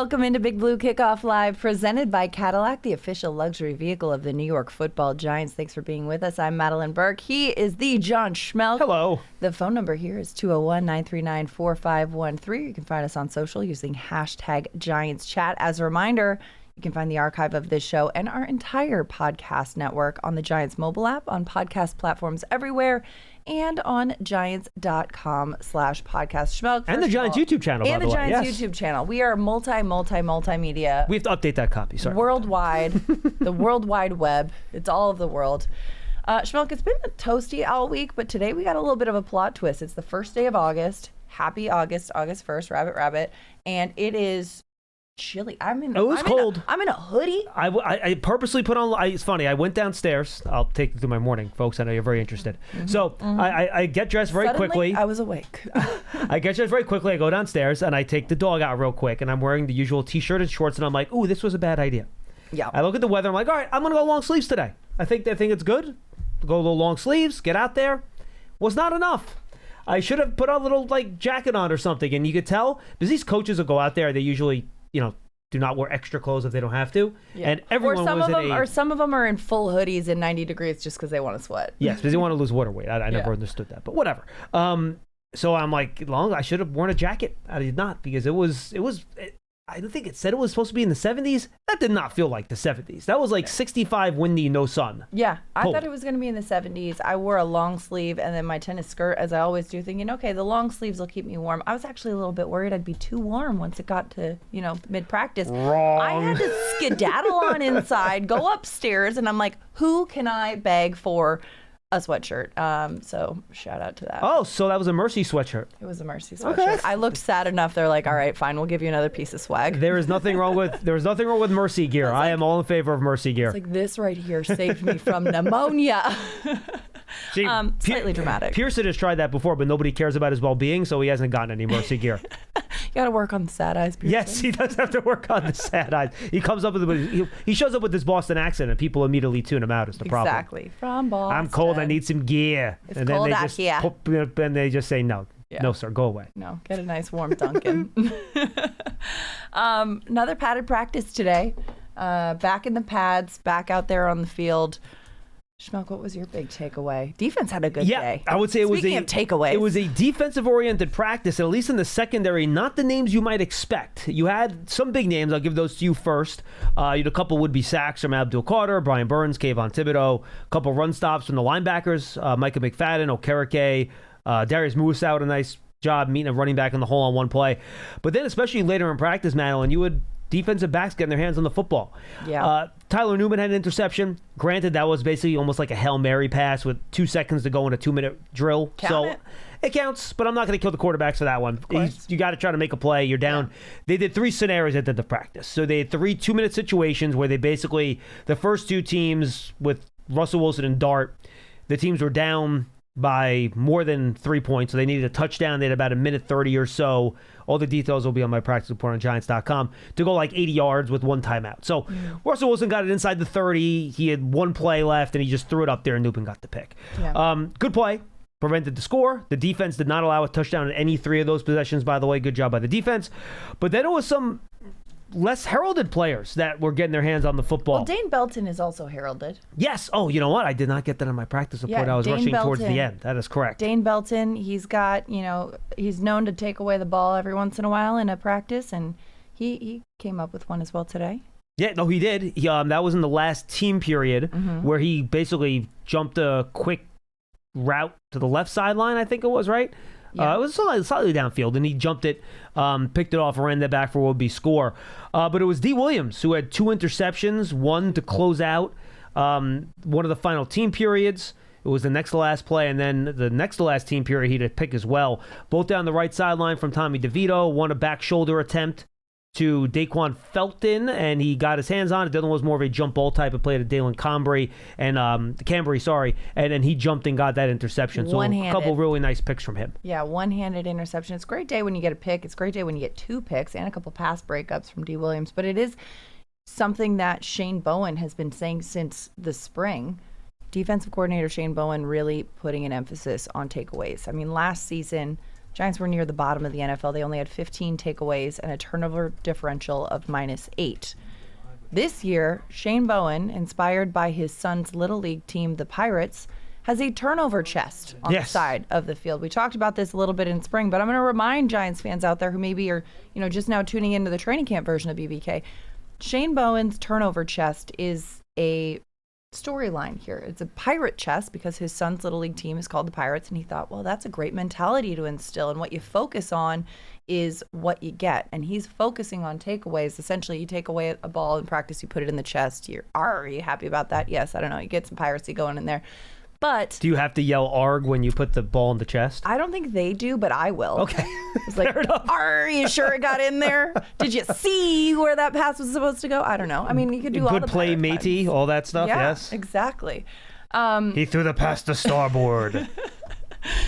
Welcome into Big Blue Kickoff Live, presented by Cadillac, the official luxury vehicle of the New York Football Giants. Thanks for being with us. I'm Madelyn Burke. He is the John Schmeelk. Hello. The phone number here is 201-939-4513. You can find us on social using hashtag GiantsChat. As a reminder, you can find the archive of this show and our entire podcast network on the Giants mobile app, on podcast platforms everywhere, and on giants.com/podcast. Schmeelk. And the Giants YouTube channel, and by the way. And the Giants YouTube channel. We are multimedia. We have to update that copy, sorry. Worldwide. The World Wide Web. It's all of the world. Schmeelk, it's been toasty all week, but today we got a little bit of a plot twist. It's the first day of August. Happy August, August 1st, rabbit. And it is chilly. It was cold. I'm in a hoodie. I purposely put on. It's funny. I went downstairs. I'll take you through my morning, folks. I know you're very interested. I get dressed very quickly. I was awake. I get dressed very quickly. I go downstairs and I take the dog out real quick. And I'm wearing the usual T-shirt and shorts. And I'm like, ooh, this was a bad idea. Yeah. I look at the weather. I'm like, all right, I'm gonna go long sleeves today. I think it's good. Go a little long sleeves. Get out there. Was not enough. I should have put a little jacket on or something. And you could tell because these coaches will go out there. They usually do not wear extra clothes if they don't have to. Yeah. And everyone some of them are in full hoodies in 90 degrees just because they want to sweat. Yes, because they want to lose water weight. I never understood that, but whatever. So I'm like, I should have worn a jacket. I did not because it was. I don't think it said it was supposed to be in the 70s. That did not feel like the 70s. That was 65, windy, no sun. Yeah, I Cold. thought it was going to be in the 70s. I wore a long sleeve and then my tennis skirt, as I always do, thinking, okay, the long sleeves will keep me warm. I was actually a little bit worried I'd be too warm once it got to, mid-practice. Wrong. I had to skedaddle on inside, go upstairs, and I'm like, who can I beg for a sweatshirt? So shout out to that. Oh, so that was a Mercy sweatshirt. It was a Mercy sweatshirt. Okay. I looked sad enough. They're like, all right, fine, we'll give you another piece of swag. There was nothing wrong with Mercy gear. I am all in favor of Mercy gear. It's like, this right here saved me from pneumonia. See, Slightly dramatic. Pearson has tried that before, but nobody cares about his well-being, so he hasn't gotten any Mercy gear. You got to work on the sad eyes, Pearson. Yes, he does have to work on the sad eyes. He comes up with he shows up with this Boston accent, and people immediately tune him out. Is the problem? Exactly. From Boston. I'm cold. I need some gear. It's cold out here. And they just say no. Yeah. No, sir. Go away. No. Get a nice warm Dunkin'. Another padded practice today. Back in the pads. Back out there on the field. Schmeelk, what was your big takeaway? Defense had a good day. I would say Speaking of takeaways. It was a defensive-oriented practice, at least in the secondary, not the names you might expect. You had some big names. I'll give those to you first. You had a couple would-be sacks from Abdul Carter, Brian Burns, Kayvon Thibodeau, a couple run stops from the linebackers, Micah McFadden, Okereke, Darius Musa, a nice job meeting a running back in the hole on one play. But then especially later in practice, Madelyn, you would defensive backs getting their hands on the football. Yeah. Tyler Newman had an interception. Granted, that was basically almost like a Hail Mary pass with 2 seconds to go in a 2-minute drill. It counts, but I'm not going to kill the quarterbacks for that one. You got to try to make a play. You're down. Yeah. They did 3 scenarios at the practice. So they had 3 2-minute situations where they basically, the first 2 teams with Russell Wilson and Dart, the teams were down by more than 3 points. So they needed a touchdown. They had about 1:30 or so. All the details will be on my practice report on Giants.com to go 80 yards with 1 timeout. So Russell Wilson got it inside the 30. He had 1 play left, and he just threw it up there, and Newman got the pick. Yeah. Good play. Prevented the score. The defense did not allow a touchdown in any 3 of those possessions, by the way. Good job by the defense. But then it was some less heralded players that were getting their hands on the football. Well, Dane Belton is also heralded. Yes. Oh, you know what? I did not get that on my practice report. I was rushing towards the end. That is correct. Dane Belton, he's got, he's known to take away the ball every once in a while in a practice, and he came up with one as well today. Yeah, no, he did. That was in the last team period where he basically jumped a quick route to the left sideline, I think it was, right? Yeah. It was slightly downfield, and he jumped it, picked it off, ran that back for what would be score. But it was D. Williams who had 2 interceptions, 1 to close out one of the final team periods. It was the next to last play, and then the next to last team period, he had a pick as well. Both down the right sideline from Tommy DeVito, 1 a back shoulder attempt to Daquan Felton, and he got his hands on it. The other one was more of a jump ball type of play to Dalen Cambry, and then he jumped and got that interception. So a couple really nice picks from him. Yeah, one-handed interception. It's a great day when you get a pick. It's a great day when you get 2 picks and a couple pass breakups from D. Williams. But it is something that Shane Bowen has been saying since the spring. Defensive coordinator Shane Bowen really putting an emphasis on takeaways. I mean, last season, Giants were near the bottom of the NFL. They only had 15 takeaways and a turnover differential of -8. This year, Shane Bowen, inspired by his son's Little League team, the Pirates, has a turnover chest on the side of the field. We talked about this a little bit in spring, but I'm going to remind Giants fans out there who maybe are, just now tuning into the training camp version of BBK. Shane Bowen's turnover chest is a storyline here. It's a pirate chest because his son's Little League team is called the Pirates, and he thought, well, that's a great mentality to instill, and what you focus on is what you get. And he's focusing on takeaways. Essentially, you take away a ball in practice, you put it in the chest. Are you happy about that? Yes, I don't know. You get some piracy going in there. But do you have to yell "arg" when you put the ball in the chest? I don't think they do, but I will. Okay. It's like, are you sure it got in there? Did you see where that pass was supposed to go? I don't know. I mean, you could do all the good play, matey, all that stuff. Yeah, yes, exactly. He threw the pass to starboard.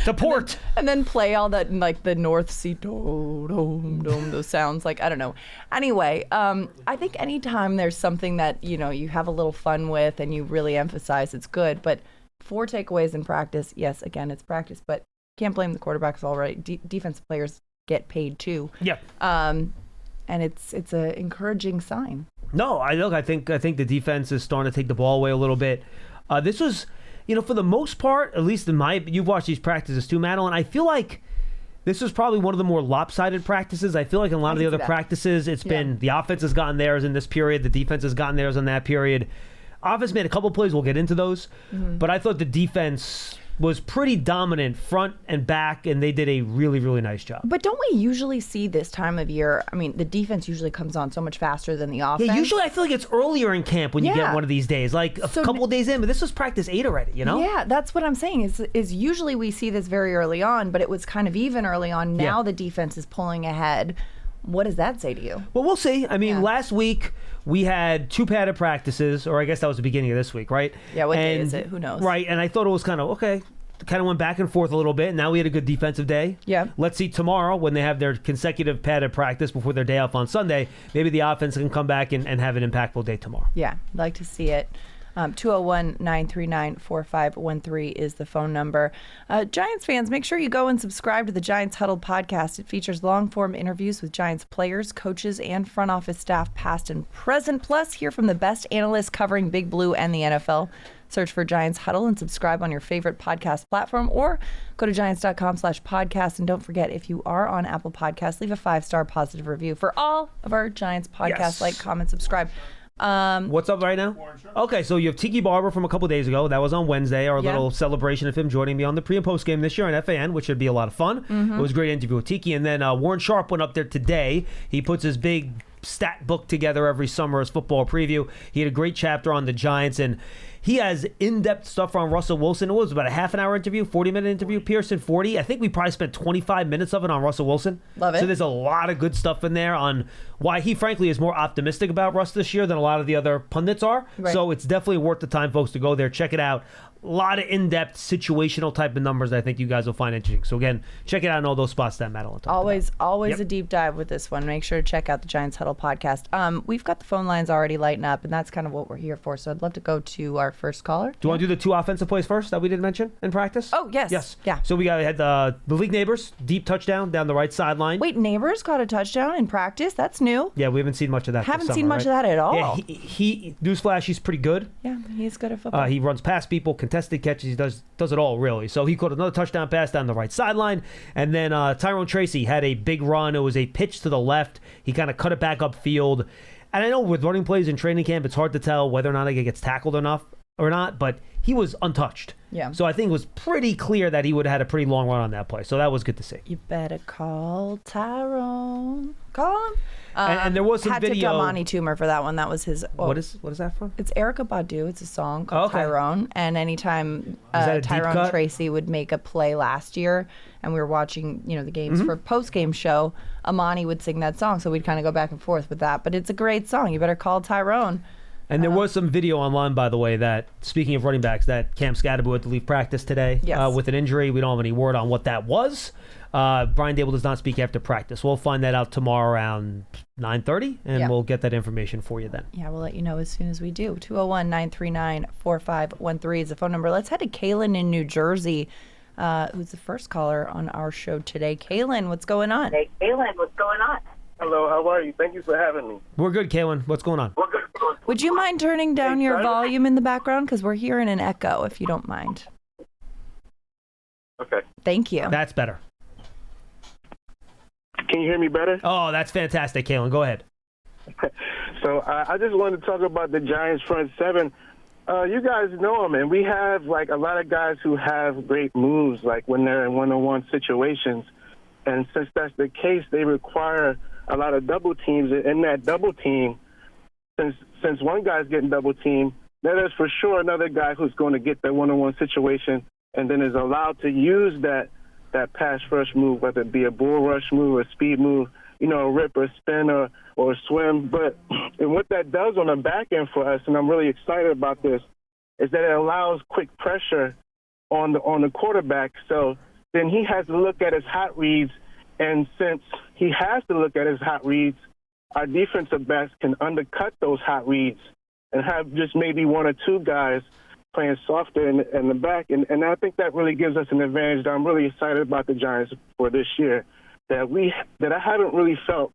To port. And then play all that, like the North Sea, dome, those sounds. Like, I don't know. Anyway, I think anytime there's something that, you have a little fun with and you really emphasize, it's good. But 4 takeaways in practice. Yes, again, it's practice, but can't blame the quarterbacks all right. Defensive players get paid too. Yeah. And it's an encouraging sign. No, I think the defense is starting to take the ball away a little bit. This was, for the most part, at least you've watched these practices too, Madelyn. I feel like this was probably one of the more lopsided practices. I feel like in a lot of the other practices, it's been the offense has gotten theirs in this period, the defense has gotten theirs in that period. Offense made a couple plays. We'll get into those. Mm-hmm. But I thought the defense was pretty dominant front and back, and they did a really, really nice job. But don't we usually see this time of year, the defense usually comes on so much faster than the offense? Yeah, usually I feel like it's earlier in camp when you get one of these days, like a couple of days in, but this was practice 8 already, Yeah, that's what I'm saying, is usually we see this very early on, but it was kind of even early on. Now the defense is pulling ahead. What does that say to you? Well, we'll see. Last week we had 2 padded practices, or I guess that was the beginning of this week, right? Yeah, what day is it? Who knows? Right, and I thought it was kind of, okay, kind of went back and forth a little bit. Now we had a good defensive day. Yeah. Let's see tomorrow when they have their consecutive padded practice before their day off on Sunday. Maybe the offense can come back and have an impactful day tomorrow. Yeah, I'd like to see it. 201-939-4513 is the phone number. Giants fans, make sure you go and subscribe to the Giants Huddle podcast. It features long-form interviews with Giants players, coaches, and front office staff, past and present. Plus, hear from the best analysts covering Big Blue and the NFL. Search for Giants Huddle and subscribe on your favorite podcast platform, or go to giants.com/podcast. And don't forget, if you are on Apple Podcasts, leave a 5-star positive review for all of our Giants podcasts. Yes. Like, comment, subscribe. What's up right now? Okay, so you have Tiki Barber from a couple days ago. That was on Wednesday, our little celebration of him joining me on the pre and post game this year on FAN, which should be a lot of fun. Mm-hmm. It was a great interview with Tiki. And then Warren Sharp went up there today. He puts his big stat book together every summer as football preview. He had a great chapter on the Giants, and he has in-depth stuff on Russell Wilson. It was about a half-an-hour interview, 40-minute interview. Pearson 40. I think we probably spent 25 minutes of it on Russell Wilson. Love it. So there's a lot of good stuff in there on why he, frankly, is more optimistic about Russ this year than a lot of the other pundits are. Right. So it's definitely worth the time, folks, to go there. Check it out. A lot of in-depth, situational type of numbers I think you guys will find interesting. So, again, check it out in all those spots that Madelyn talked about. Always a deep dive with this one. Make sure to check out the Giants Huddle podcast. We've got the phone lines already lighting up, and that's kind of what we're here for. So I'd love to go to our first caller. Do you want to do the 2 offensive plays first that we didn't mention in practice? Oh, yes. Yes. Yeah. So we had the Malik Neighbors, deep touchdown down the right sideline. Wait, Neighbors caught a touchdown in practice? That's new. Yeah, we haven't seen much of that Haven't this seen summer, much of that at all. Yeah, he newsflash, he's pretty good. Yeah, he's good at football. He runs past people, contested catches, he does it all, really. So he caught another touchdown pass down the right sideline. And then Tyrone Tracy had a big run. It was a pitch to the left. He kind of cut it back upfield. And I know with running plays in training camp, it's hard to tell whether or not he gets tackled enough or not, but he was untouched. Yeah. So I think it was pretty clear that he would have had a pretty long run on that play. So that was good to see. You better call Tyrone. Call him. And there was some video. Had to Amani Toomer for that one. That was his. Oh, what is that from? It's Erykah Badu. It's a song called Tyrone. And anytime Tyrone Tracy would make a play last year, and we were watching, the games for a post-game show, Amani would sing that song. So we'd kind of go back and forth with that. But it's a great song. You better call Tyrone. And there was some video online, by the way, that, speaking of running backs, that Cam Scadaboo had to leave practice today with an injury. We don't have any word on what that was. Brian Dable does not speak after practice. We'll find that out tomorrow around 9:30, and we'll get that information for you then. Yeah, we'll let you know as soon as we do. 201-939-4513 is the phone number. Let's head to Kalen in New Jersey. who's the first caller on our show today. Kaylin, what's going on? Hello, how are you? Thank you for having me. We're good, Kaylin. What's going on? Would you mind turning down your volume in the background? Because we're hearing an echo, if you don't mind. Okay. Thank you. That's better. Can you hear me better? Oh, that's fantastic, Kaylin. Go ahead. So I just wanted to talk about the Giants front seven. You guys know them, and we have like a lot of guys who have great moves, like when they're in one-on-one situations. And since that's the case, they require a lot of double teams. In that double team, since one guy's getting double teamed, there's for sure another guy who's going to get that one-on-one situation and then is allowed to use that pass rush move, whether it be a bull rush move or a speed move, a rip or spin or a swim. But and what that does on the back end for us, and I'm really excited about this, is that it allows quick pressure on the quarterback. So then he has to look at his hot reads, and since he has to look at his hot reads, our defensive backs can undercut those hot reads and have just maybe one or two guys playing softer in the back. And I think that really gives us an advantage that I'm really excited about the Giants for this year that I haven't really felt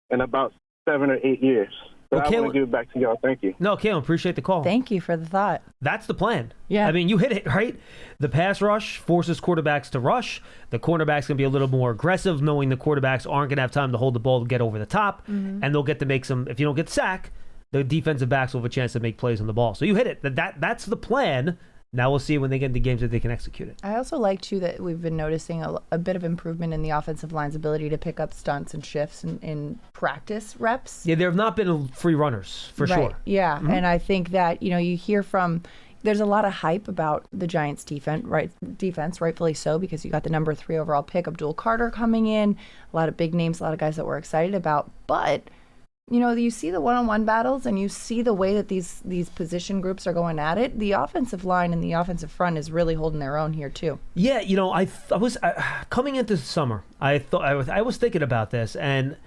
in about 7 or 8 years. But I want to give it back to y'all. Thank you. No, Kaylin, appreciate the call. Thank you for the thought. That's the plan. Yeah. I mean, you hit it, right? The pass rush forces quarterbacks to rush. The cornerbacks can be a little more aggressive, knowing the quarterbacks aren't going to have time to hold the ball to get over the top. And they'll get to make some, if you don't get sack, the defensive backs will have a chance to make plays on the ball. So you hit it. That's the plan. Now we'll see when they get into games that they can execute it. I also like, too, that we've been noticing a bit of improvement in the offensive line's ability to pick up stunts and shifts in practice reps. Yeah, there have not been free runners, for Right. sure. Yeah, and I think that, you hear from, there's a lot of hype about the Giants' defense, rightfully so, because you got the number 3 overall pick, Abdul Carter, coming in, a lot of big names, a lot of guys that we're excited about, but you see the one-on-one battles and you see the way that these position groups are going at it. The offensive line and the offensive front is really holding their own here too. Yeah, I was coming into the summer. I was thinking about this, and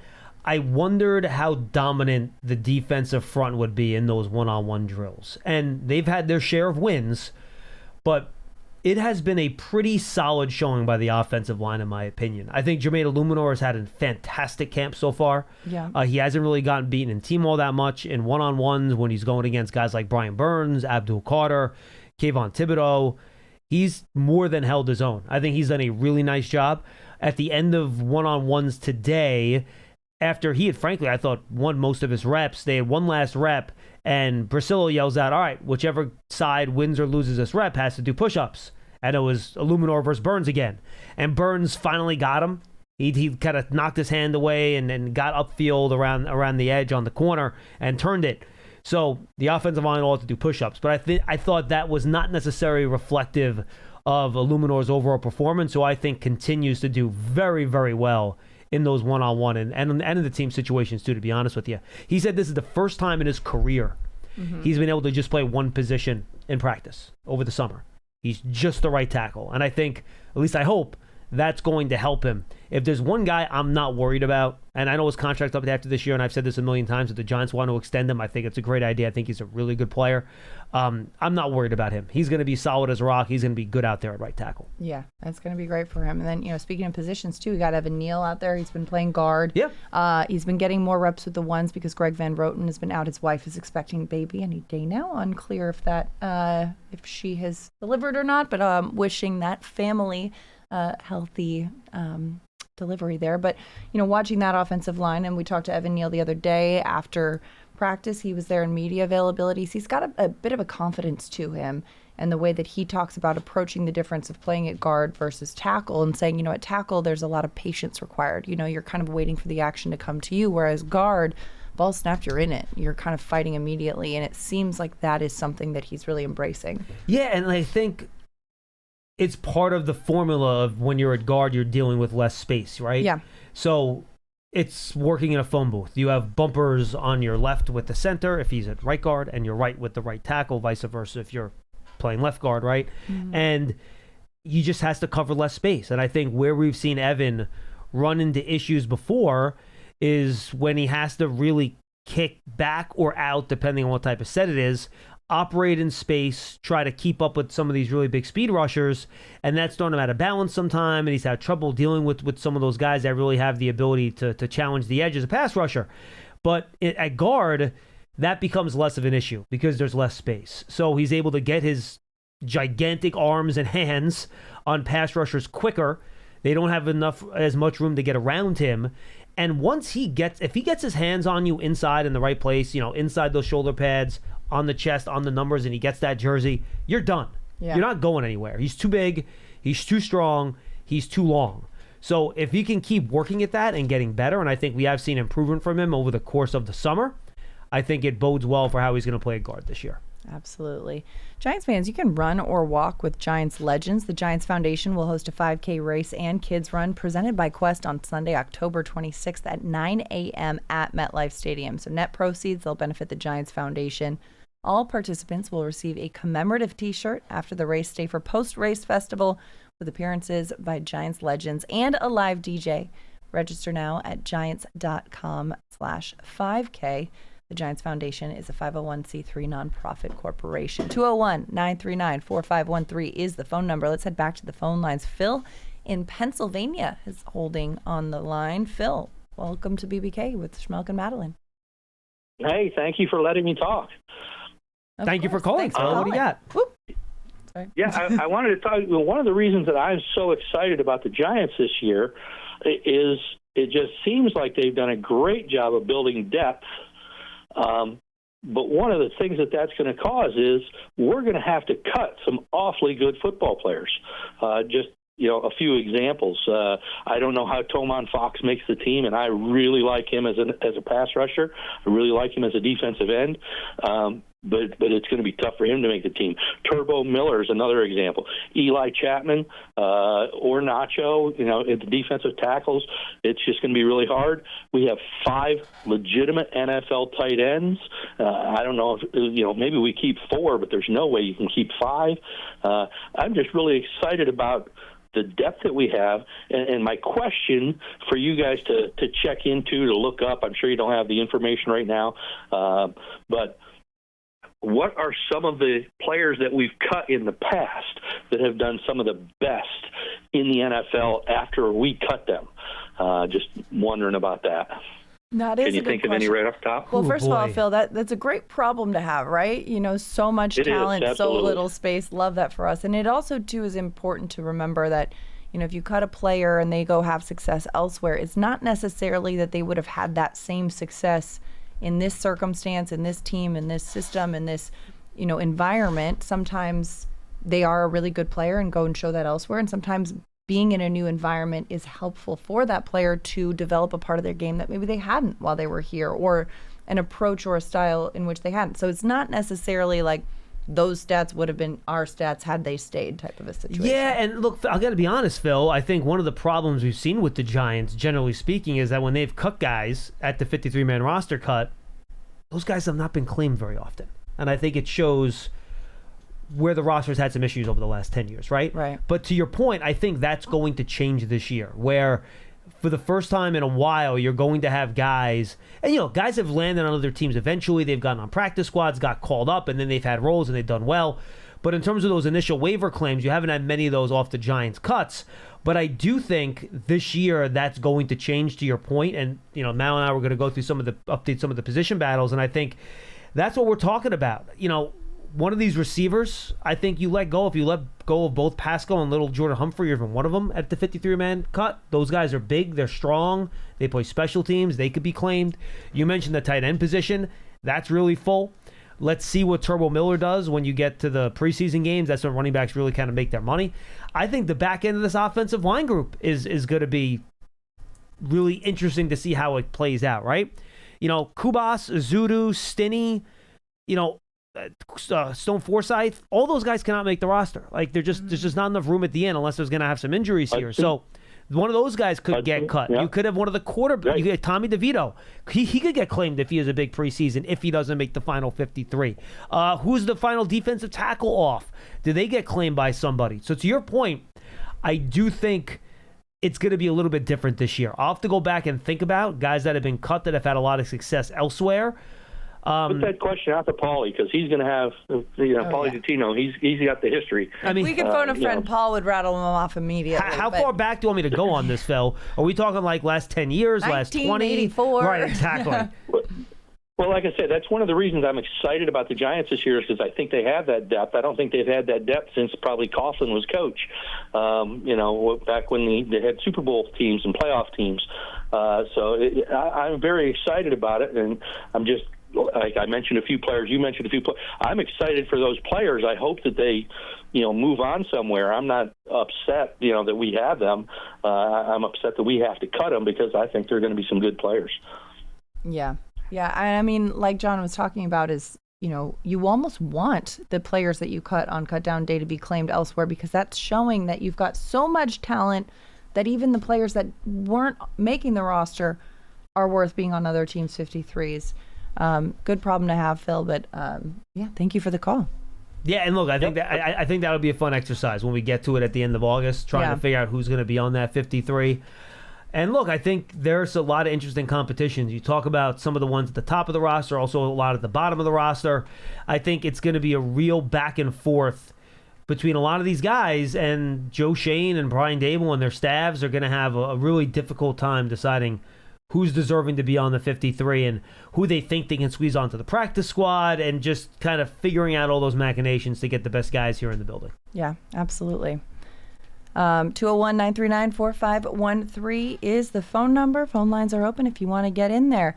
I wondered how dominant the defensive front would be in those one-on-one drills. And they've had their share of wins, but it has been a pretty solid showing by the offensive line, in my opinion. I think Jermaine Illuminor has had a fantastic camp so far. Yeah. He hasn't really gotten beaten in team all that much in one-on-ones when he's going against guys like Brian Burns, Abdul Carter, Kayvon Thibodeau. He's more than held his own. I think he's done a really nice job. At the end of one-on-ones today, after he had, frankly, I thought, won most of his reps, they had one last rep, and Brasillo yells out, all right, whichever side wins or loses this rep has to do push-ups. And it was Illuminor versus Burns again. And Burns finally got him. He kind of knocked his hand away and got upfield around the edge on the corner and turned it. So the offensive line all had to do push-ups. But I thought that was not necessarily reflective of Illuminor's overall performance, who I think continues to do very, very well in those one-on-one and in the team situations too, to be honest with you. He said this is the first time in his career he's been able to just play one position in practice over the summer. He's just the right tackle. And I think, at least I hope, that's going to help him. If there's one guy I'm not worried about, and I know his contract's up after this year, and I've said this a million times, if the Giants want to extend him, I think it's a great idea. I think he's a really good player. I'm not worried about him. He's going to be solid as a rock. He's going to be good out there at right tackle. Yeah, that's going to be great for him. And then, speaking of positions, too, we got Evan Neal out there. He's been playing guard. Yeah. He's been getting more reps with the ones because Greg Van Roten has been out. His wife is expecting baby any day now. Unclear if if she has delivered or not, but wishing that family healthy delivery there. But, watching that offensive line, and we talked to Evan Neal the other day after practice. He was there in media availabilities. He's got a bit of a confidence to him, and the way that he talks about approaching the difference of playing at guard versus tackle and saying, at tackle, there's a lot of patience required. You're kind of waiting for the action to come to you, whereas guard, ball snapped, you're in it. You're kind of fighting immediately, and it seems like that is something that he's really embracing. Yeah, and I think it's part of the formula of when you're at guard, you're dealing with less space, right? Yeah. So it's working in a phone booth. You have bumpers on your left with the center if he's at right guard, and you're right with the right tackle, vice versa if you're playing left guard, right? Mm-hmm. And he just has to cover less space. And I think where we've seen Evan run into issues before is when he has to really kick back or out, depending on what type of set it is, operate in space, try to keep up with some of these really big speed rushers, and that's thrown him out of balance sometime, and he's had trouble dealing with some of those guys that really have the ability to challenge the edge as a pass rusher. But at guard, that becomes less of an issue because there's less space. So he's able to get his gigantic arms and hands on pass rushers quicker. They don't have as much room to get around him. And if he gets his hands on you inside in the right place, inside those shoulder pads, on the chest, on the numbers, and he gets that jersey, you're done. Yeah. You're not going anywhere. He's too big. He's too strong. He's too long. So if he can keep working at that and getting better, and I think we have seen improvement from him over the course of the summer, I think it bodes well for how he's going to play at guard this year. Absolutely. Giants fans, you can run or walk with Giants legends. The Giants Foundation will host a 5K race and kids run presented by Quest on Sunday, October 26th at 9 a.m. at MetLife Stadium. So net proceeds, they'll benefit the Giants Foundation. All participants will receive a commemorative T-shirt after the race. Stay for post-race festival with appearances by Giants legends and a live DJ. Register now at giants.com/5K. The Giants Foundation is a 501c3 nonprofit corporation. 201-939-4513 is the phone number. Let's head back to the phone lines. Phil in Pennsylvania is holding on the line. Phil, welcome to BBK with Schmeelk and Madelyn. Hey, thank you for letting me talk. Thank you for calling, Phil. What do you got? Whoop. Sorry. Yeah, I wanted to talk. One of the reasons that I'm so excited about the Giants this year is it just seems like they've done a great job of building depth. But one of the things that's going to cause is we're going to have to cut some awfully good football players. Just a few examples. I don't know how Tomon Fox makes the team, and I really like him as a pass rusher. I really like him as a defensive end. But it's going to be tough for him to make the team. Turbo Miller is another example. Eli Chapman or Nacho, at the defensive tackles, it's just going to be really hard. We have 5 legitimate NFL tight ends. I don't know if, maybe we keep 4, but there's no way you can keep 5. I'm just really excited about the depth that we have, and my question for you guys to check into, to look up, I'm sure you don't have the information right now, but what are some of the players that we've cut in the past that have done some of the best in the NFL after we cut them? Just wondering about that. Can you think of any right off the top? Well, first of all, Phil, that's a great problem to have, right? So much talent, so little space. Love that for us. And it also, too, is important to remember that, if you cut a player and they go have success elsewhere, it's not necessarily that they would have had that same success in this circumstance, in this team, in this system, in this, environment. Sometimes they are a really good player and go and show that elsewhere. And sometimes being in a new environment is helpful for that player to develop a part of their game that maybe they hadn't while they were here, or an approach or a style in which they hadn't. So it's not necessarily like those stats would have been our stats had they stayed type of a situation. Yeah, and look, I got to be honest, Phil. I think one of the problems we've seen with the Giants, generally speaking, is that when they've cut guys at the 53-man roster cut, those guys have not been claimed very often. And I think it shows where the roster's had some issues over the last 10 years, right? Right. But to your point, I think that's going to change this year, where for the first time in a while, you're going to have guys, and guys have landed on other teams eventually. They've gotten on practice squads, got called up, and then they've had roles and they've done well. But in terms of those initial waiver claims, you haven't had many of those off the Giants' cuts. But I do think this year that's going to change, to your point. And Mal and I were going to go through some of the position battles, and I think that's what we're talking about. One of these receivers, I think you let go. If you let go of both Pascal and little Jordan Humphrey, or even one of them at the 53-man cut, those guys are big, they're strong, they play special teams, they could be claimed. You mentioned the tight end position. That's really full. Let's see what Turbo Miller does when you get to the preseason games. That's when running backs really kind of make their money. I think the back end of this offensive line group is going to be really interesting to see how it plays out, right? Kubas, Zudu, Stinney, Stone Forsythe, all those guys cannot make the roster. Like, there's just not enough room at the end unless there's going to have some injuries here. So one of those guys could get cut. Yeah. You could have one of the quarterbacks. Right. You could have Tommy DeVito. He could get claimed if he has a big preseason, if he doesn't make the final 53. Who's the final defensive tackle off? Did they get claimed by somebody? So to your point, I do think it's going to be a little bit different this year. I'll have to go back and think about guys that have been cut that have had a lot of success elsewhere. Put that question out to Paulie, because he's going to have, Paulie Dottino, he's got the history. I mean, we could phone a friend. Paul would rattle him off immediately. How far back do you want me to go on this, Phil? Are we talking like last 10 years, last 20? 1984. Right, exactly. Well, like I said, that's one of the reasons I'm excited about the Giants this year, is because I think they have that depth. I don't think they've had that depth since probably Coughlin was coach, back when they had Super Bowl teams and playoff teams. I'm very excited about it, and I'm just, like I mentioned a few players, you mentioned a few players. I'm excited for those players. I hope that they, move on somewhere. I'm not upset, that we have them. I'm upset that we have to cut them, because I think they're going to be some good players. Yeah. Yeah, I mean, like John was talking about, is, you almost want the players that you cut on cut down day to be claimed elsewhere, because that's showing that you've got so much talent that even the players that weren't making the roster are worth being on other teams' 53s. Good problem to have, Phil, but thank you for the call. Yeah, and look, I think I think that would be a fun exercise when we get to it at the end of August, trying to figure out who's going to be on that 53. And look, I think there's a lot of interesting competitions. You talk about some of the ones at the top of the roster, also a lot at the bottom of the roster. I think it's going to be a real back and forth between a lot of these guys, and Joe Shane and Brian Dable and their staffs are going to have a really difficult time deciding who's deserving to be on the 53 and who they think they can squeeze onto the practice squad, and just kind of figuring out all those machinations to get the best guys here in the building. Yeah, absolutely. 201-939-4513 is the phone number. Phone lines are open if you want to get in there.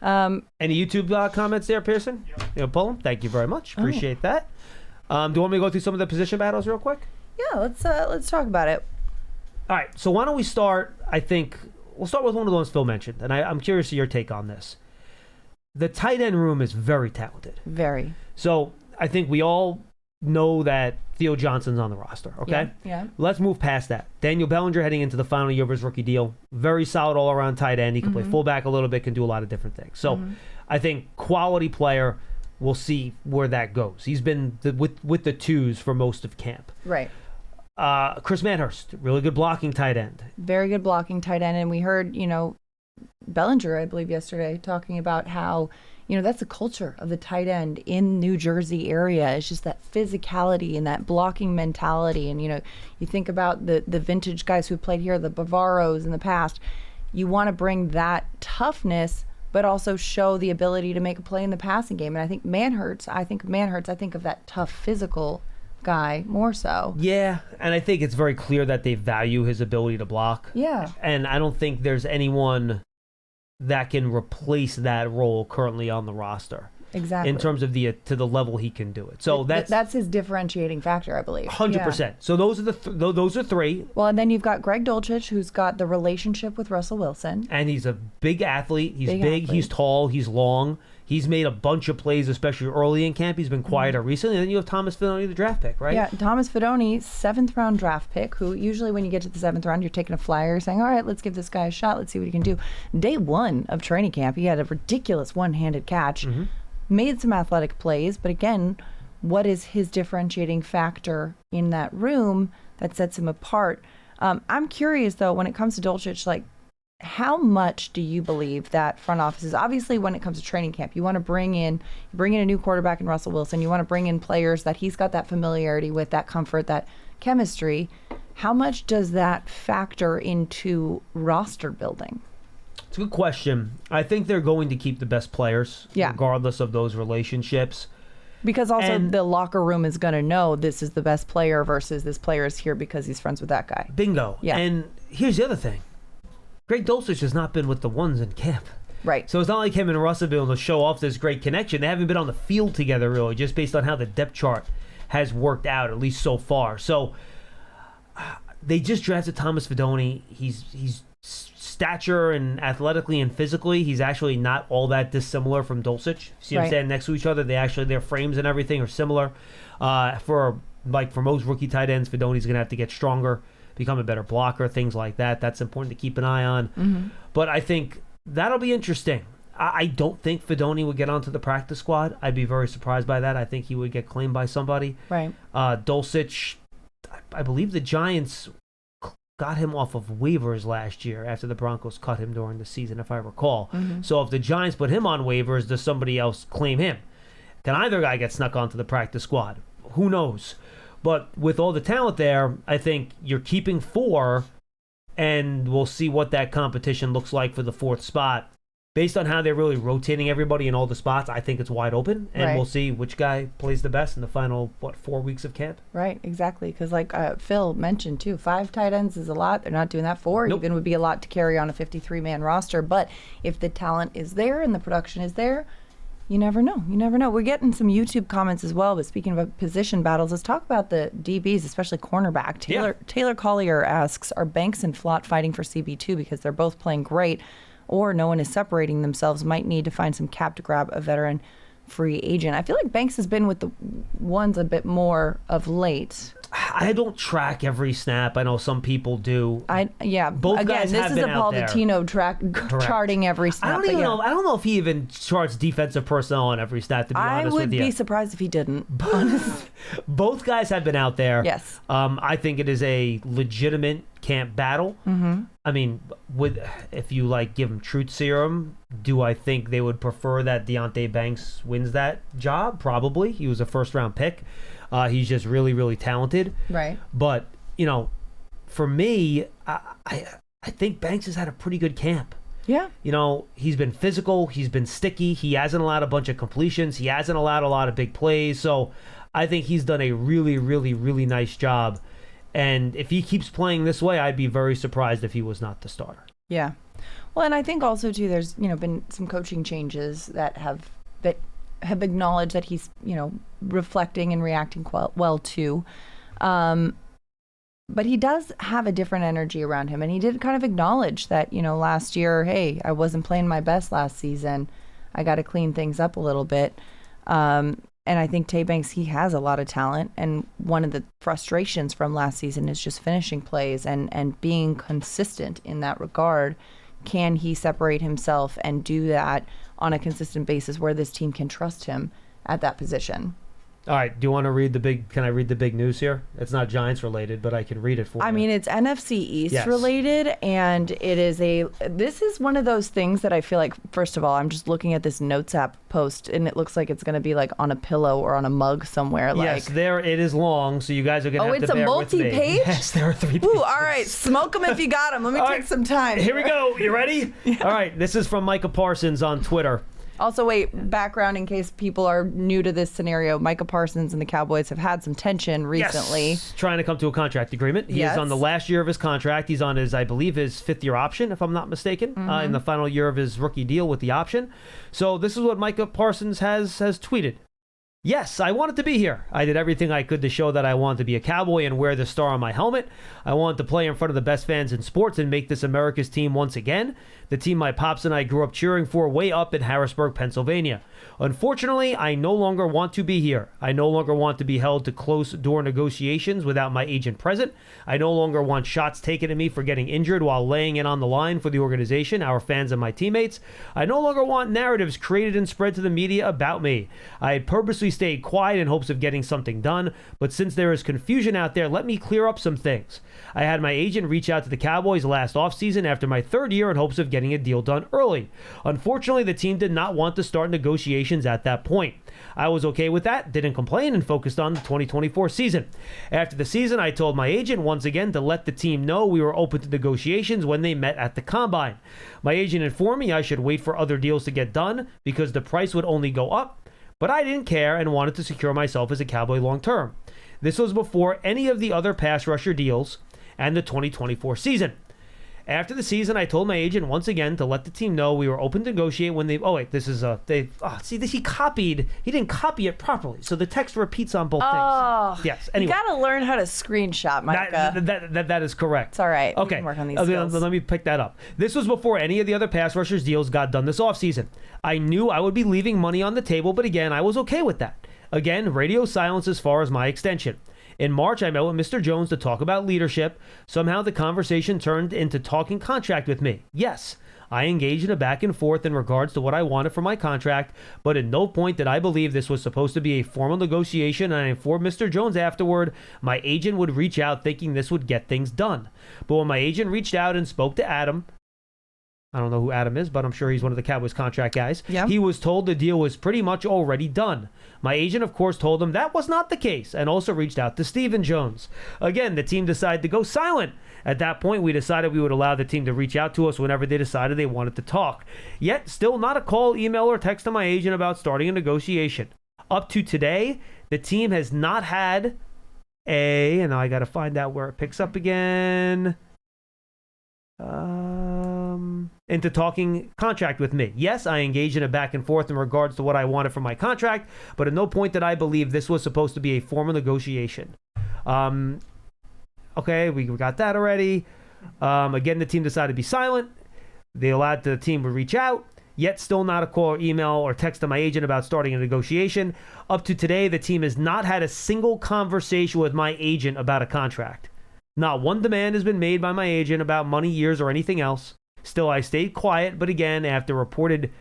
Any YouTube comments there, Pearson? Yep. Pull them. Thank you very much. Appreciate that. Do you want me to go through some of the position battles real quick? Yeah, let's talk about it. All right. So why don't we start? I think we'll start with one of the ones Phil mentioned, and I'm curious of your take on this. The tight end room is very talented. Very. So I think we all know that Theo Johnson's on the roster, okay? Yeah. Let's move past that. Daniel Bellinger heading into the final year of his rookie deal. Very solid all-around tight end. He can play fullback a little bit, can do a lot of different things. So I think quality player, we'll see where that goes. He's been with the twos for most of camp. Right. Chris Manhurst, really good blocking tight end. Very good blocking tight end. And we heard, Bellinger, I believe, yesterday, talking about how, that's the culture of the tight end in New Jersey area. It's just that physicality and that blocking mentality. And, you think about the vintage guys who played here, the Bavaros in the past. You want to bring that toughness, but also show the ability to make a play in the passing game. And I think Manhurst, I think of that tough physical guy more so. Yeah, and I think it's very clear that they value his ability to block. Yeah. And I don't think there's anyone that can replace that role currently on the roster. Exactly. In terms of to the level he can do it. So that's his differentiating factor, I believe. 100%. Yeah. So those are those are three. Well, and then you've got Greg Dulcich, who's got the relationship with Russell Wilson. And he's a big athlete. He's big, he's tall, he's long. He's made a bunch of plays, especially early in camp. He's been quieter recently. And then you have Thomas Fidone, the draft pick, right? Yeah, Thomas Fidone, 7th-round draft pick, who usually when you get to the 7th round, you're taking a flyer, saying, all right, let's give this guy a shot. Let's see what he can do. Day 1 of training camp, he had a ridiculous one-handed catch, made some athletic plays. But again, what is his differentiating factor in that room that sets him apart? I'm curious, though, when it comes to Dulcich, how much do you believe that front office is? Obviously, when it comes to training camp, you want to bring in a new quarterback in Russell Wilson. You want to bring in players that he's got that familiarity with, that comfort, that chemistry. How much does that factor into roster building? It's a good question. I think they're going to keep the best players, regardless of those relationships. Because also the locker room is going to know this is the best player versus this player is here because he's friends with that guy. Bingo. Yeah. And here's the other thing. Greg Dulcich has not been with the ones in camp. Right. So it's not like him and Russ have been able to show off this great connection. They haven't been on the field together, really, just based on how the depth chart has worked out, at least so far. So they just drafted Thomas Fidone. He's stature and athletically and physically, he's actually not all that dissimilar from Dulcich. See them standing next to each other. Their frames and everything are similar. For most rookie tight ends, Fidone's going to have to get stronger, become a better blocker, things like that. That's important to keep an eye on. But I think that'll be interesting. I don't think Fidone would get onto the practice squad. I'd be very surprised by that. I think he would get claimed by somebody. Right. Dulcich, I believe the Giants got him off of waivers last year after the Broncos cut him during the season, if I recall. So if the Giants put him on waivers, does somebody else claim him? Can either guy get snuck onto the practice squad? Who knows? But with all the talent there, I think you're keeping 4, and we'll see what that competition looks like for the 4th spot. Based on how they're really rotating everybody in all the spots, I think it's wide open, and we'll see which guy plays the best in the final, 4 weeks of camp. Right, exactly. Because like Phil mentioned, too, 5 tight ends is a lot. They're not doing that. 4 even would be a lot to carry on a 53-man roster. But if the talent is there and the production is there, you never know. You never know. We're getting some YouTube comments as well, but speaking of position battles, let's talk about the DBs, especially cornerback. Taylor Collier asks, are Banks and Flott fighting for CB2 because they're both playing great, or no one is separating themselves, might need to find some cap to grab a veteran free agent? I feel like Banks has been with the ones a bit more of late. I don't track every snap. I know some people do. Both guys this is a Paul Dottino charting every snap. I don't even know. I don't know if he even charts defensive personnel on every snap, to be honest with you. I would be surprised if he didn't. Both guys have been out there. Yes. I think it is a legitimate camp battle. I mean, if you give them truth serum, do I think they would prefer that Deonte Banks wins that job? Probably. He was a first-round pick. He's just really, really talented. Right. But, for me, I think Banks has had a pretty good camp. Yeah. He's been physical. He's been sticky. He hasn't allowed a bunch of completions. He hasn't allowed a lot of big plays. So I think he's done a really, really, really nice job. And if he keeps playing this way, I'd be very surprised if he was not the starter. Yeah. Well, and I think also, too, there's, been some coaching changes that have acknowledged that he's, reflecting and reacting well to. But he does have a different energy around him. And he did kind of acknowledge that, last year, hey, I wasn't playing my best last season. I got to clean things up a little bit. And I think Tay Banks, he has a lot of talent. And one of the frustrations from last season is just finishing plays and being consistent in that regard. Can he separate himself and do that on a consistent basis where this team can trust him at that position? All right. Do you want to read can I read the big news here? It's not Giants related, but I can read it for you. I mean, it's NFC East related, and this is one of those things that I feel like, first of all, I'm just looking at this Notes app post, and it looks like it's going to be on a pillow or on a mug somewhere. Yes, it is long, so you guys are going to have to bear with me. Oh, it's a multi-page? Yes, there are 3 pages. Ooh, all right. Smoke them if you got them. Let me take some time. Here we go. You ready? Yeah. All right. This is from Micah Parsons on Twitter. Also, wait, background in case people are new to this scenario. Micah Parsons and the Cowboys have had some tension recently. Yes, trying to come to a contract agreement. He is on the last year of his contract. He's on his 5th-year option, if I'm not mistaken, in the final year of his rookie deal with the option. So this is what Micah Parsons has tweeted. Yes, I wanted to be here. I did everything I could to show that I wanted to be a Cowboy and wear the star on my helmet. I wanted to play in front of the best fans in sports and make this America's team once again. The team my pops and I grew up cheering for way up in Harrisburg, Pennsylvania. Unfortunately, I no longer want to be here. I no longer want to be held to closed-door negotiations without my agent present. I no longer want shots taken at me for getting injured while laying it on the line for the organization, our fans, and my teammates. I no longer want narratives created and spread to the media about me. I had purposely stayed quiet in hopes of getting something done, but since there is confusion out there, let me clear up some things. I had my agent reach out to the Cowboys last offseason after my 3rd year in hopes of getting a deal done early. Unfortunately, the team did not want to start negotiations at that point. I was okay with that, didn't complain, and focused on the 2024 season. After the season, I told my agent once again to let the team know we were open to negotiations when they met at the Combine. My agent informed me I should wait for other deals to get done because the price would only go up, but I didn't care and wanted to secure myself as a Cowboy long term. This was before any of the other pass rusher deals and the 2024 season. After the season, I told my agent once again to let the team know we were open to negotiate when they... Oh, wait, this is... he copied... He didn't copy it properly, so the text repeats on both things. Yes, anyway. You got to learn how to screenshot, Micah. That is correct. It's all right. Okay. We can work on these skills. Let me pick that up. This was before any of the other pass rushers deals got done this offseason. I knew I would be leaving money on the table, but again, I was okay with that. Again, radio silence as far as my extension. In March, I met with Mr. Jones to talk about leadership. Somehow the conversation turned into talking contract with me. Yes, I engaged in a back and forth in regards to what I wanted for my contract, but at no point did I believe this was supposed to be a formal negotiation, and I informed Mr. Jones afterward my agent would reach out thinking this would get things done. But when my agent reached out and spoke to Adam, I don't know who Adam is, but I'm sure he's one of the Cowboys contract guys. Yeah. He was told the deal was pretty much already done. My agent, of course, told him that was not the case and also reached out to Stephen Jones. Again, the team decided to go silent. At that point, we decided we would allow the team to reach out to us whenever they decided they wanted to talk. Yet, still not a call, email, or text to my agent about starting a negotiation. Up to today, the team has not had and now I got to find out where it picks up again. Into talking contract with me. Yes, I engaged in a back and forth in regards to what I wanted from my contract, but at no point did I believe this was supposed to be a formal negotiation. Okay, we got that already. Again, the team decided to be silent. They allowed the team to reach out, yet still not a call, email, or text to my agent about starting a negotiation. Up to today, the team has not had a single conversation with my agent about a contract. Not one demand has been made by my agent about money, years, or anything else. Still, I stayed quiet, but again, after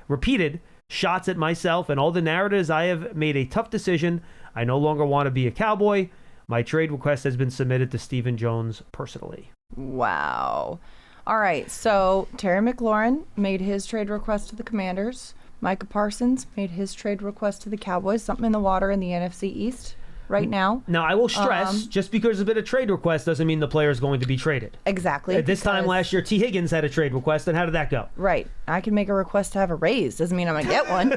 repeated shots at myself and all the narratives, I have made a tough decision. I no longer want to be a Cowboy. My trade request has been submitted to Stephen Jones personally. Wow. All right, so Terry McLaurin made his trade request to the Commanders. Micah Parsons made his trade request to the Cowboys. Something in the water in the NFC East right now. Now, I will stress, just because there's been a trade request doesn't mean the player is going to be traded. Exactly. At this time last year, T. Higgins had a trade request, and how did that go? Right. I can make a request to have a raise. Doesn't mean I'm going to get one.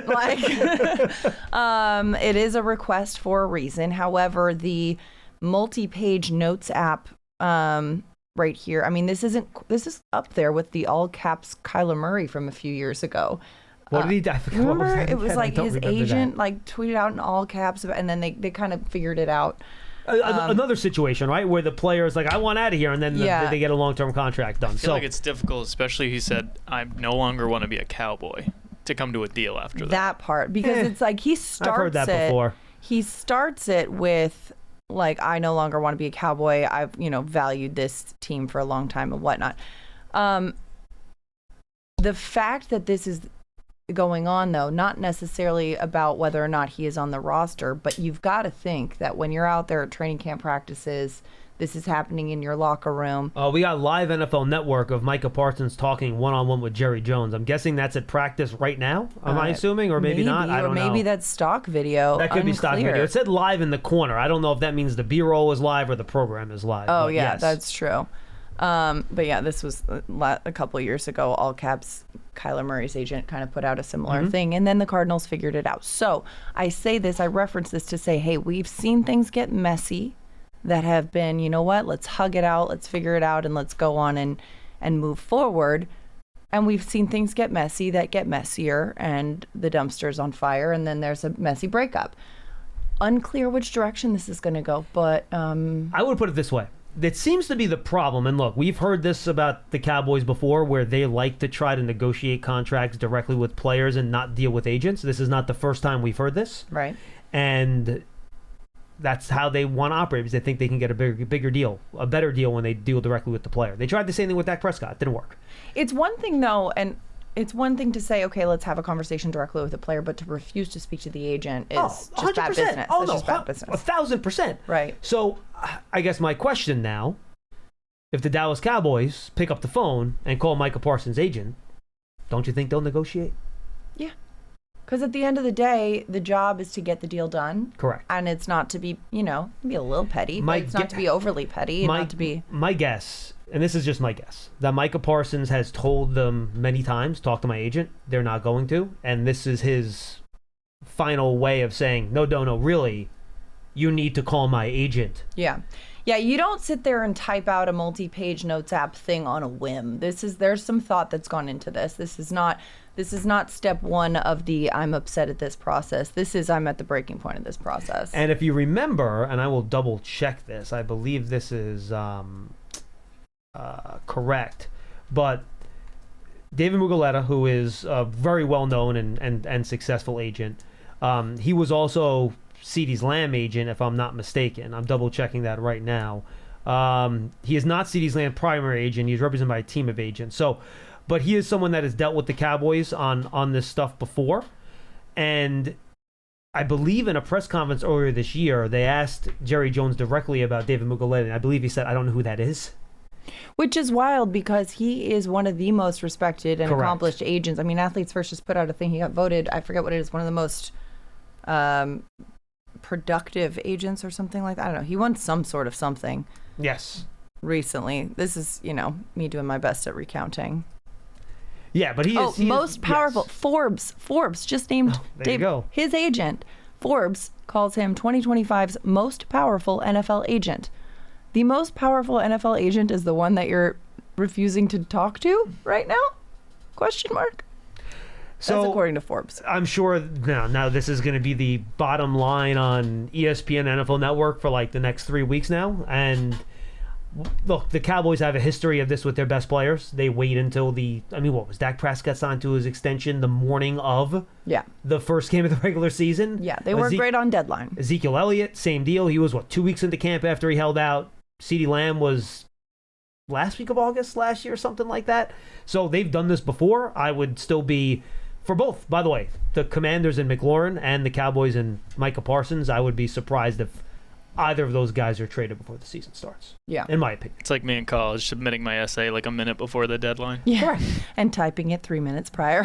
It is a request for a reason. However, the multi-page notes app right here, I mean, this is up there with the all caps Kyler Murray from a few years ago. What did he do? I forgot remember, what was that it was again? like his agent that. tweeted out in all caps, and then they kind of figured it out. Another situation, right, where the player is like, I want out of here, and then they get a long-term contract done. I feel like it's difficult, especially he said, I no longer want to be a Cowboy, to come to a deal after that. That part, because it's like he starts I've heard that before. He starts it with, like, I no longer want to be a Cowboy. I've, valued this team for a long time and whatnot. The fact that this is going on, though, not necessarily about whether or not he is on the roster, but you've got to think that when you're out there at training camp practices, this is happening in your locker room. We got live NFL Network of Micah Parsons talking one-on-one with Jerry Jones. I'm guessing that's at practice right now, am I assuming? Or maybe not? I don't know. Or maybe that's stock video. That could be stock video. It said live in the corner. I don't know if that means the B-roll is live or the program is live. Oh, yeah, yes. That's true. But yeah, this was a couple of years ago. All caps, Kyler Murray's agent kind of put out a similar thing, and then the Cardinals figured it out. So I reference this to say, hey, we've seen things get messy that have been, you know what, let's hug it out, let's figure it out, and let's go on and move forward. And we've seen things get messy that get messier, and the dumpster's on fire, and then there's a messy breakup. Unclear which direction this is going to go, but I would put it this way. That seems to be the problem. And look, we've heard this about the Cowboys before, where they like to try to negotiate contracts directly with players and not deal with agents. This is not the first time we've heard this. Right. And that's how they want to operate, because they think they can get a bigger deal, a better deal when they deal directly with the player. They tried the same thing with Dak Prescott. It didn't work. It's one thing, though, and it's one thing to say, okay, let's have a conversation directly with the player, but to refuse to speak to the agent is just 100%. bad business. Oh, it's no, just bad business. 1,000%. Right. So I guess my question now, if the Dallas Cowboys pick up the phone and call Micah Parsons' agent, don't you think they'll negotiate? Yeah. Because at the end of the day, the job is to get the deal done. Correct. And it's not to be, be a little petty, but it's not to be overly petty. Not to be. My guess, and this is just my guess, that Micah Parsons has told them many times, talk to my agent, they're not going to. And this is his final way of saying, no, really, you need to call my agent. Yeah. Yeah, you don't sit there and type out a multi-page notes app thing on a whim. There's some thought that's gone into this. This is not step one of the I'm upset at this process. This is I'm at the breaking point of this process. And if you remember, and I will double check this, I believe this is correct, but David Mugoletta, who is a very well-known and successful agent, he was also CeeDee Lamb agent, if I'm not mistaken. I'm double checking that right now. He is not CeeDee Lamb primary agent. He's represented by a team of agents. So, but he is someone that has dealt with the Cowboys on this stuff before. And I believe in a press conference earlier this year, they asked Jerry Jones directly about David Mugoleti, and I believe he said, I don't know who that is. Which is wild because he is one of the most respected and Correct. accomplished agents. I mean, Athletes First just put out a thing. He got voted, I forget what it is, one of the most productive agents or something like that. I don't know. He won some sort of something. Yes. Recently. This is, me doing my best at recounting. Yeah, but he is most powerful. Yes. Forbes just named there you go. His agent. Forbes calls him 2025's most powerful NFL agent. The most powerful NFL agent is the one that you're refusing to talk to right now? Question mark. So, that's according to Forbes. I'm sure now this is going to be the bottom line on ESPN NFL Network for like the next 3 weeks now. And look, the Cowboys have a history of this with their best players. They wait until Dak Prescott signed to his extension the morning of the first game of the regular season? Yeah, they were great on deadline. Ezekiel Elliott, same deal. He was, 2 weeks into camp after he held out. CeeDee Lamb was last week of August last year, something like that. So they've done this before. I would still be, for both, by the way, the Commanders and McLaurin and the Cowboys and Micah Parsons, I would be surprised if either of those guys are traded before the season starts. Yeah. In my opinion. It's like me in college submitting my essay like a minute before the deadline. Yeah. Correct. And typing it 3 minutes prior.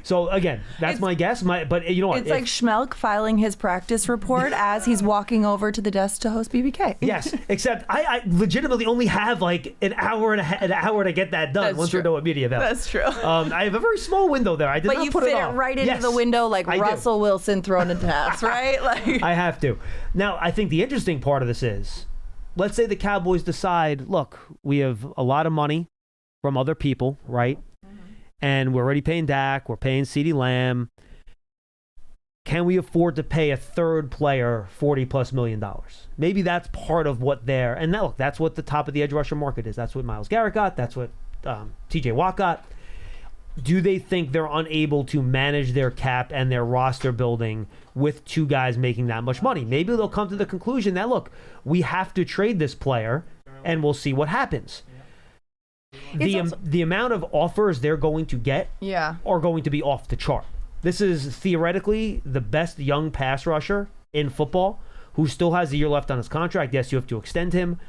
So again, that's my guess. But you know what? It's like Schmeelk filing his practice report as he's walking over to the desk to host BBK. Yes, except I legitimately only have like an hour to get that done. Once we're done with media events. That's true. I have a very small window there. I did not put it off. But you fit it right into the window like Russell Wilson thrown a pass, right? Like I have to. Now, I think the interesting part of this is, let's say the Cowboys decide, look, we have a lot of money from other people, right? And we're already paying Dak, we're paying CeeDee Lamb. Can we afford to pay a third player $40+ million? Maybe that's part of what and now look, that's what the top of the edge rusher market is. That's what Myles Garrett got. That's what TJ Watt got. Do they think they're unable to manage their cap and their roster building with two guys making that much money? Maybe they'll come to the conclusion that, look, we have to trade this player and we'll see what happens. The amount of offers they're going to get are going to be off the chart. This is theoretically the best young pass rusher in football who still has a year left on his contract. Yes, you have to extend him.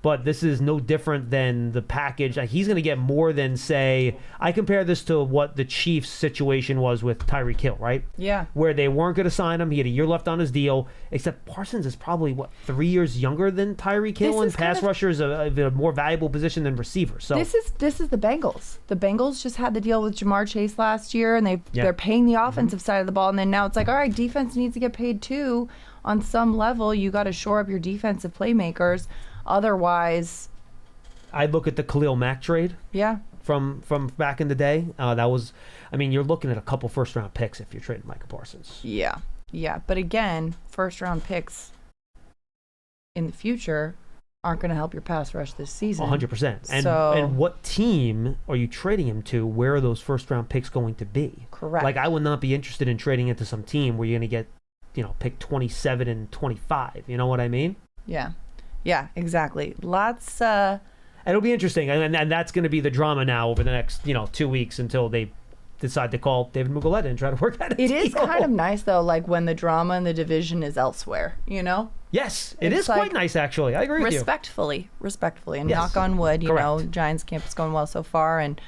But this is no different than the package. He's going to get more than, say, I compare this to what the Chiefs' situation was with Tyreek Hill, right? Yeah. Where they weren't going to sign him. He had a year left on his deal, except Parsons is probably, 3 years younger than Tyreek Hill, and pass rusher is a more valuable position than receiver. So this is the Bengals. The Bengals just had the deal with Jamar Chase last year, and they're paying the offensive side of the ball, and then now it's like, all right, defense needs to get paid too. On some level, you got to shore up your defensive playmakers. Otherwise, I'd look at the Khalil Mack trade. Yeah. From back in the day. That was, you're looking at a couple first-round picks if you're trading Micah Parsons. Yeah. Yeah. But again, first-round picks in the future aren't going to help your pass rush this season. 100%. And what team are you trading him to? Where are those first-round picks going to be? Correct. Like, I would not be interested in trading into some team where you're going to get, pick 27 and 25. You know what I mean? Yeah. Yeah, exactly. Lots. It'll be interesting, and that's going to be the drama now over the next 2 weeks until they decide to call David Mugoleti and try to work out a deal. It is kind of nice though, like when the drama in the division is elsewhere. Yes, it is quite nice actually. I agree with you. Respectfully, and knock on wood. Giants camp is going well so far, and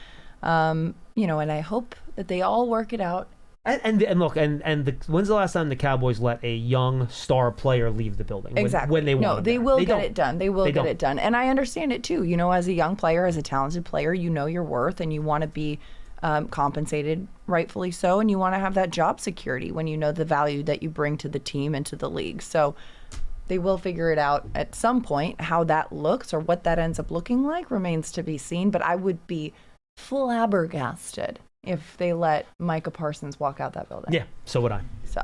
and I hope that they all work it out. And look, when's the last time the Cowboys let a young star player leave the building? Exactly. When they want. No, they will get it done. They will get it done. And I understand it too. As a young player, as a talented player, you know your worth and you want to be compensated rightfully so. And you want to have that job security when you know the value that you bring to the team and to the league. So they will figure it out at some point. How that looks or what that ends up looking like remains to be seen. But I would be flabbergasted if they let Micah Parsons walk out that building. Yeah, so would I. So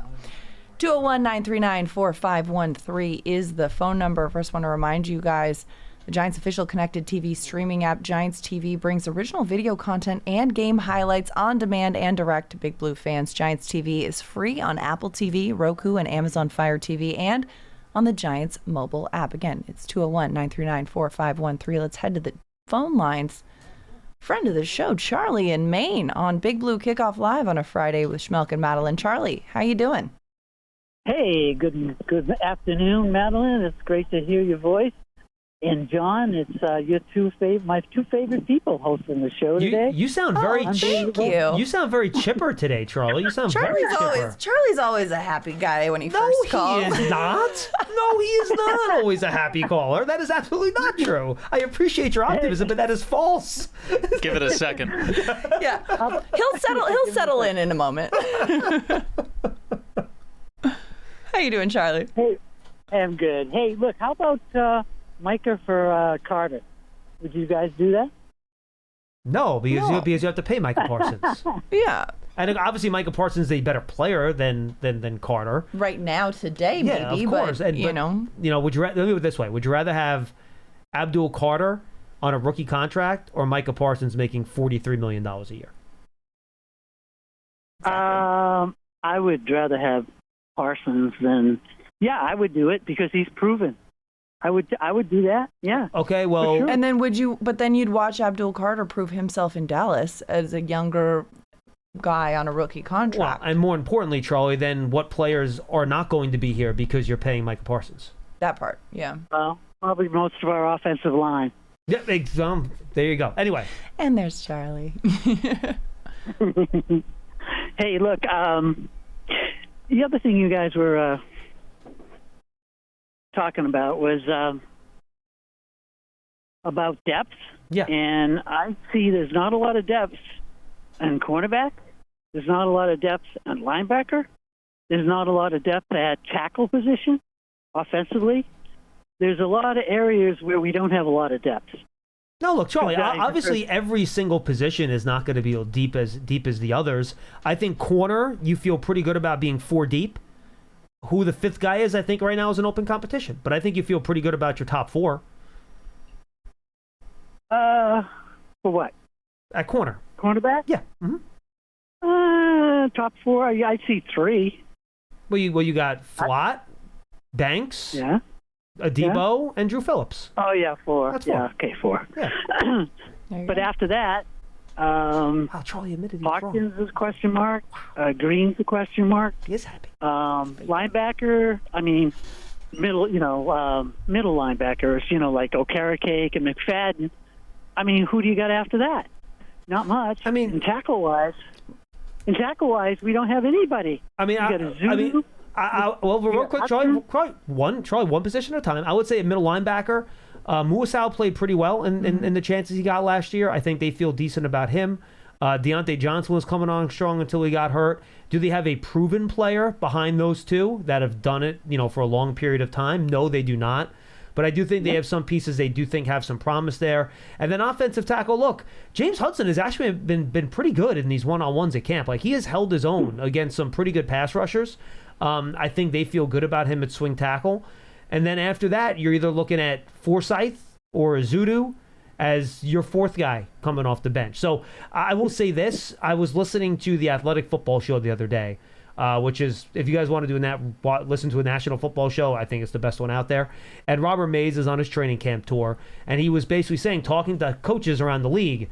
201-939-4513 is the phone number. First, want to remind you guys, the Giants official connected TV streaming app, Giants TV, brings original video content and game highlights on demand and direct to Big Blue fans. Giants TV is free on Apple TV, Roku, and Amazon Fire TV, and on the Giants mobile app. Again, it's 201-939-4513. Let's head to the phone lines. friend of the show, Charlie in Maine, on Big Blue Kickoff Live on a Friday with Schmeelk and Madelyn. Charlie, how you doing? Hey, good afternoon, Madelyn. It's great to hear your voice. And John, it's my two favorite people hosting the show today. You sound very thank you. You sound very chipper today, Charlie. You sound very chipper. Charlie's always a happy guy when he first calls. No, he is not. No, he is not always a happy caller. That is absolutely not true. I appreciate your optimism, but that is false. Give it a second. Yeah, he'll settle in a moment. How you doing, Charlie? Hey, I'm good. Hey, look, how about Micah for Carter? Would you guys do that? No, because you have to pay Micah Parsons. Yeah. And obviously, Micah Parsons is a better player than Carter. Right now, today, yeah, maybe. Of course. But, you know, would you let me put it this way? Would you rather have Abdul Carter on a rookie contract or Micah Parsons making $43 million a year? I would rather have Parsons than. Yeah, I would do it because he's proven. I would do that. Yeah. Okay. Well. Sure. And then then you'd watch Abdul Carter prove himself in Dallas as a younger guy on a rookie contract. Well, and more importantly, Charlie, then what players are not going to be here because you're paying Micah Parsons? That part, yeah. Well, probably most of our offensive line. Yeah. There you go. Anyway. And there's Charlie. Hey, look. The other thing you guys were talking about was about depth. Yeah. And I see there's not a lot of depth in cornerback. There's not a lot of depth at linebacker. There's not a lot of depth at tackle position offensively. There's a lot of areas where we don't have a lot of depth. No, look, Charlie, obviously every single position is not going to be deep as the others. I think corner, you feel pretty good about being 4 deep. Who the 5th guy is, I think right now is an open competition. But I think you feel pretty good about your top 4. For what? At corner. Cornerback? Yeah. Mm-hmm. Top 4, I see 3. Well, you got Flott, Banks, Yeah. Adebo, and Drew Phillips. Oh, yeah, 4. That's 4. Yeah, okay, 4. Yeah. But after that, Charlie admitted Hawkins is a question mark. Green's a question mark. He is happy. Linebacker, middle linebackers, like Okereke and McFadden. Who do you got after that? Not much. And tackle-wise, we don't have anybody. You got a Zulu. Real quick, Charlie, one position at a time. I would say a middle linebacker. Muasau played pretty well in the chances he got last year. I think they feel decent about him. Deontay Johnson was coming on strong until he got hurt. Do they have a proven player behind those two that have done it, for a long period of time? No, they do not. But I do think they have some pieces they do think have some promise there. And then offensive tackle, look, James Hudson has actually been pretty good in these one-on-ones at camp. Like, he has held his own against some pretty good pass rushers. I think they feel good about him at swing tackle. And then after that, you're either looking at Forsyth or Azudu as your 4th guy coming off the bench. So I will say this. I was listening to the Athletic Football Show the other day, which is, if you guys want to listen to a national football show, I think it's the best one out there. And Robert Mays is on his training camp tour, and he was basically saying, talking to coaches around the league,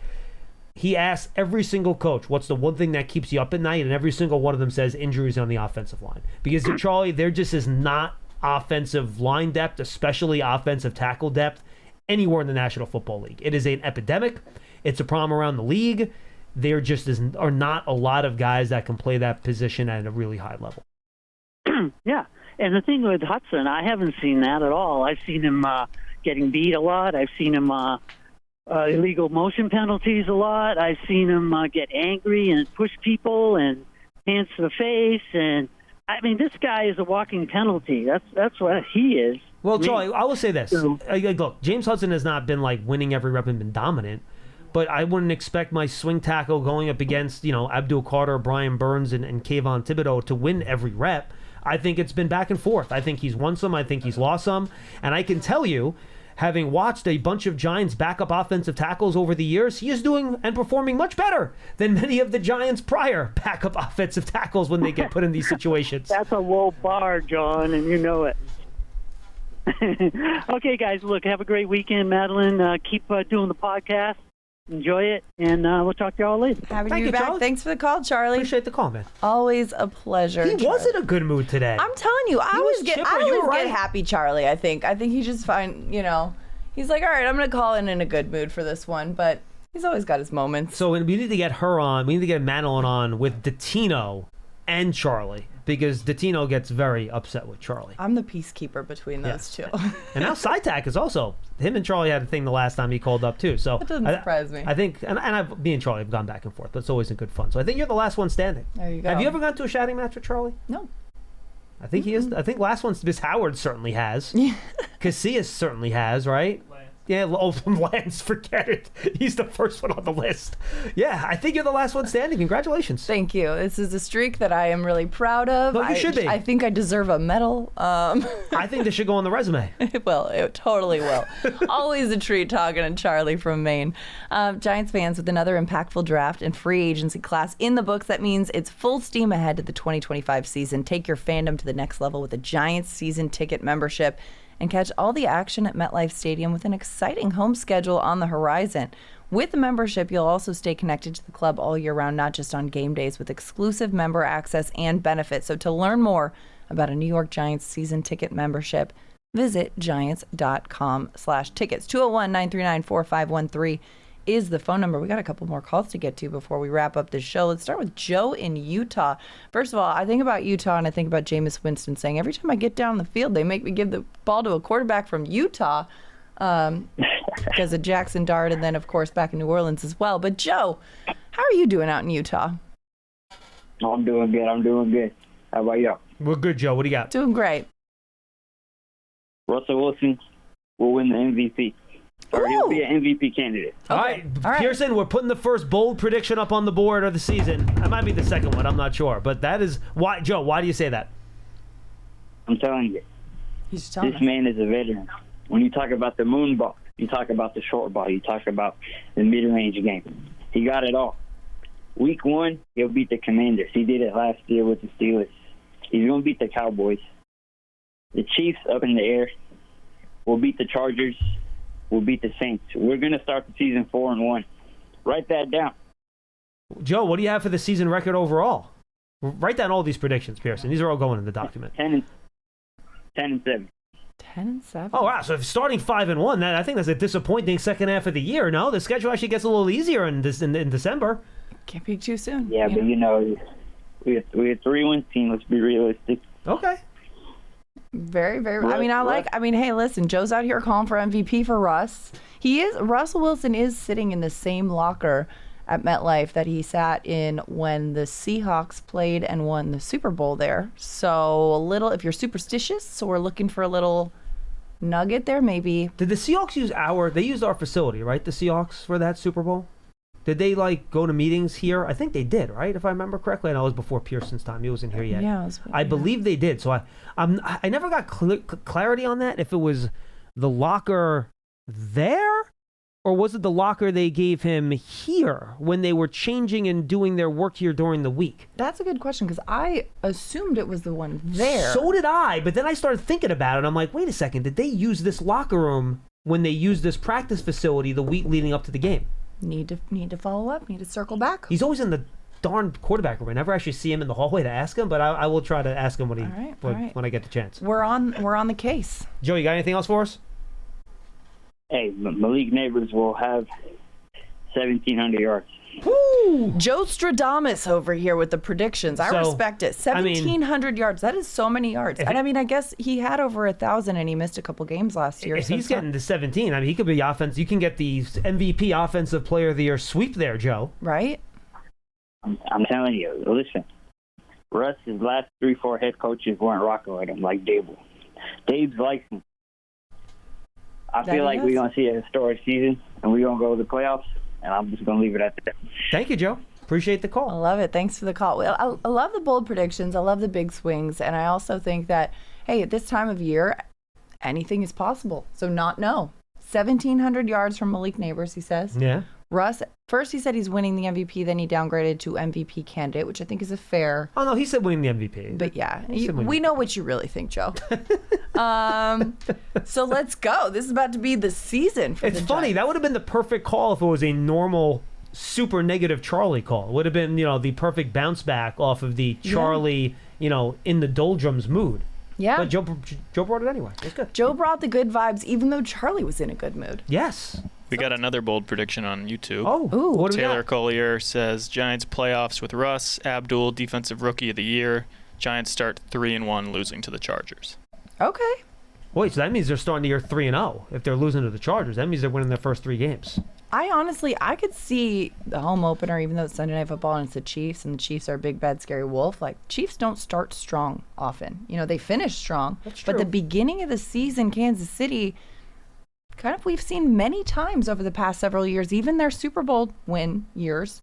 he asked every single coach, what's the one thing that keeps you up at night? And every single one of them says injuries on the offensive line. Because, Charlie, there just is not offensive line depth, especially offensive tackle depth, anywhere in the National Football League. It is an epidemic. It's a problem around the league. There just are not a lot of guys that can play that position at a really high level. Yeah, and the thing with Hudson, I haven't seen that at all. I've seen him getting beat a lot. I've seen him illegal motion penalties a lot. I've seen him get angry and push people and hands to the face. And this guy is a walking penalty. That's what he is. Well, Charlie, I will say this. Look, James Hudson has not been winning every rep and been dominant, but I wouldn't expect my swing tackle going up against Abdul Carter, Brian Burns, and Kayvon Thibodeau to win every rep. I think it's been back and forth. I think he's won some. I think he's lost some. And I can tell you, having watched a bunch of Giants backup offensive tackles over the years, he is doing and performing much better than many of the Giants' prior backup offensive tackles when they get put in these situations. That's a low bar, John, and you know it. Okay, guys, look, have a great weekend, Madelyn. Keep doing the podcast. Enjoy it, and we'll talk to y'all later. Happy to Thank be you, back. Charlie. Thanks for the call, Charlie. Appreciate the call, man. Always a pleasure. He was in a good mood today. I'm telling you, I was always get chipper. You were right. happy Charlie, I think. I think he just he's like, all right, I'm going to call in a good mood for this one, but he's always got his moments. So we need to get her on. We need to get Madelyn on with Dottino and Charlie, because Dottino gets very upset with Charlie. I'm the peacekeeper between those two. And now Sytak is also, him and Charlie had a thing the last time he called up too. So That doesn't surprise me. I think, me and Charlie have gone back and forth, but it's always in good fun. So I think you're the last one standing. There you go. Have you ever gone to a shouting match with Charlie? No. I think he is. I think last one, Miss Howard certainly has. Casillas certainly has, right? Yeah, Lance, forget it. He's the first one on the list. Yeah, I think you're the last one standing. Congratulations. Thank you. This is a streak that I am really proud of. Well, you should be. I think I deserve a medal. I think this should go on the resume. It totally will. Always a treat talking to Charlie from Maine. Giants fans, with another impactful draft and free agency class in the books, that means it's full steam ahead to the 2025 season. Take your fandom to the next level with a Giants season ticket membership and catch all the action at MetLife Stadium with an exciting home schedule on the horizon. With the membership, you'll also stay connected to the club all year round, not just on game days, with exclusive member access and benefits. So to learn more about a New York Giants season ticket membership, visit giants.com/tickets. 201-939-4513 is the phone number. We got a couple more calls to get to before we wrap up this show. Let's start with Joe in Utah. First of all, I think about Utah and I think about Jameis Winston saying, every time I get down the field, they make me give the ball to a quarterback from Utah because of Jackson Dart, and then, of course, back in New Orleans as well. But, Joe, how are you doing out in Utah? I'm doing good. How about y'all? We're good, Joe. What do you got? Doing great. Russell Wilson will win the MVP. Or he'll be an MVP candidate. All right, Pearson, we're putting the first bold prediction up on the board of the season. That might be the second one. I'm not sure. But that is why, Joe, why do you say that? I'm telling you. He's telling This us. man is a veteran. When you talk about the moon ball, you talk about the short ball, you talk about the mid-range game. He got it all. Week 1, he'll beat the Commanders. He did it last year with the Steelers. He's going to beat the Cowboys. The Chiefs up in the air. We'll beat the Chargers. We'll beat the Saints. We're going to start the season 4-1. Write that down. Joe, what do you have for the season record overall? Write down all these predictions, Pearson. These are all going in the document. 10-7. 10-7. Oh, wow. So if starting 5-1, I think that's a disappointing second half of the year. No, the schedule actually gets a little easier in December. Can't be too soon. Yeah, but we're a 3-1 team. Let's be realistic. Okay. Very, very. Hey, listen, Joe's out here calling for MVP for Russ. Russell Wilson is sitting in the same locker at MetLife that he sat in when the Seahawks played and won the Super Bowl there. So if you're superstitious, so we're looking for a little nugget there, maybe. Did the Seahawks they used our facility, right? The Seahawks for that Super Bowl? Did they go to meetings here? I think they did, right? If I remember correctly. I know it was before Pearson's time. He wasn't here yet. Yeah, I believe they did. So I never got clarity on that. If it was the locker there, or was it the locker they gave him here when they were changing and doing their work here during the week? That's a good question because I assumed it was the one there. So did I, but then I started thinking about it. I'm like, wait a second. Did they use this locker room when they used this practice facility the week leading up to the game? Need to follow up. Need to circle back. He's always in the darn quarterback room. I never actually see him in the hallway to ask him, but I will try to ask him when I get the chance. We're on the case. Joe, you got anything else for us? Hey, Malik Neighbors will have 1,700 yards. Woo! Joe Stradamus over here with the predictions. I respect it. 1,700 yards. That is so many yards. And I guess he had over 1,000 and he missed a couple games last year. If he's getting to 17, he could be offense. You can get the MVP Offensive Player of the Year sweep there, Joe. Right? I'm telling you, listen. Russ's last 3-4 head coaches weren't rocking with him like Dable. Dave's likes him. I feel like we're going to see a historic season and we're going to go to the playoffs. And I'm just going to leave it at that. Thank you, Joe. Appreciate the call. I love it. Thanks for the call. Well, I love the bold predictions. I love the big swings. And I also think that, hey, at this time of year, anything is possible. So 1,700 yards from Malik Neighbors, he says. Yeah. Russ, first he said he's winning the MVP, then he downgraded to MVP candidate, which I think is a fair. Oh, no, he said winning the MVP. But yeah, we know what you really think, Joe. So let's go. This is about to be the season for It's funny. That would have been the perfect call if it was a normal, super negative Charlie call. It would have been, the perfect bounce back off of the Charlie, in the doldrums mood. Yeah. But Joe brought it anyway. It's good. Joe brought the good vibes, even though Charlie was in a good mood. Yes. We got another bold prediction on YouTube. Oh, ooh, what do we Taylor got? Collier says Giants playoffs with Russ, Abdul, defensive rookie of the year. Giants start 3-1, losing to the Chargers. Okay. Wait, so that means they're starting the year 3-0. If they're losing to the Chargers, that means they're winning their first 3 games. I could see the home opener, even though it's Sunday Night Football and it's the Chiefs, and the Chiefs are a big, bad, scary wolf. Like, Chiefs don't start strong often. They finish strong. That's true. But the beginning of the season, Kansas City, kind of we've seen many times over the past several years, even their Super Bowl win years,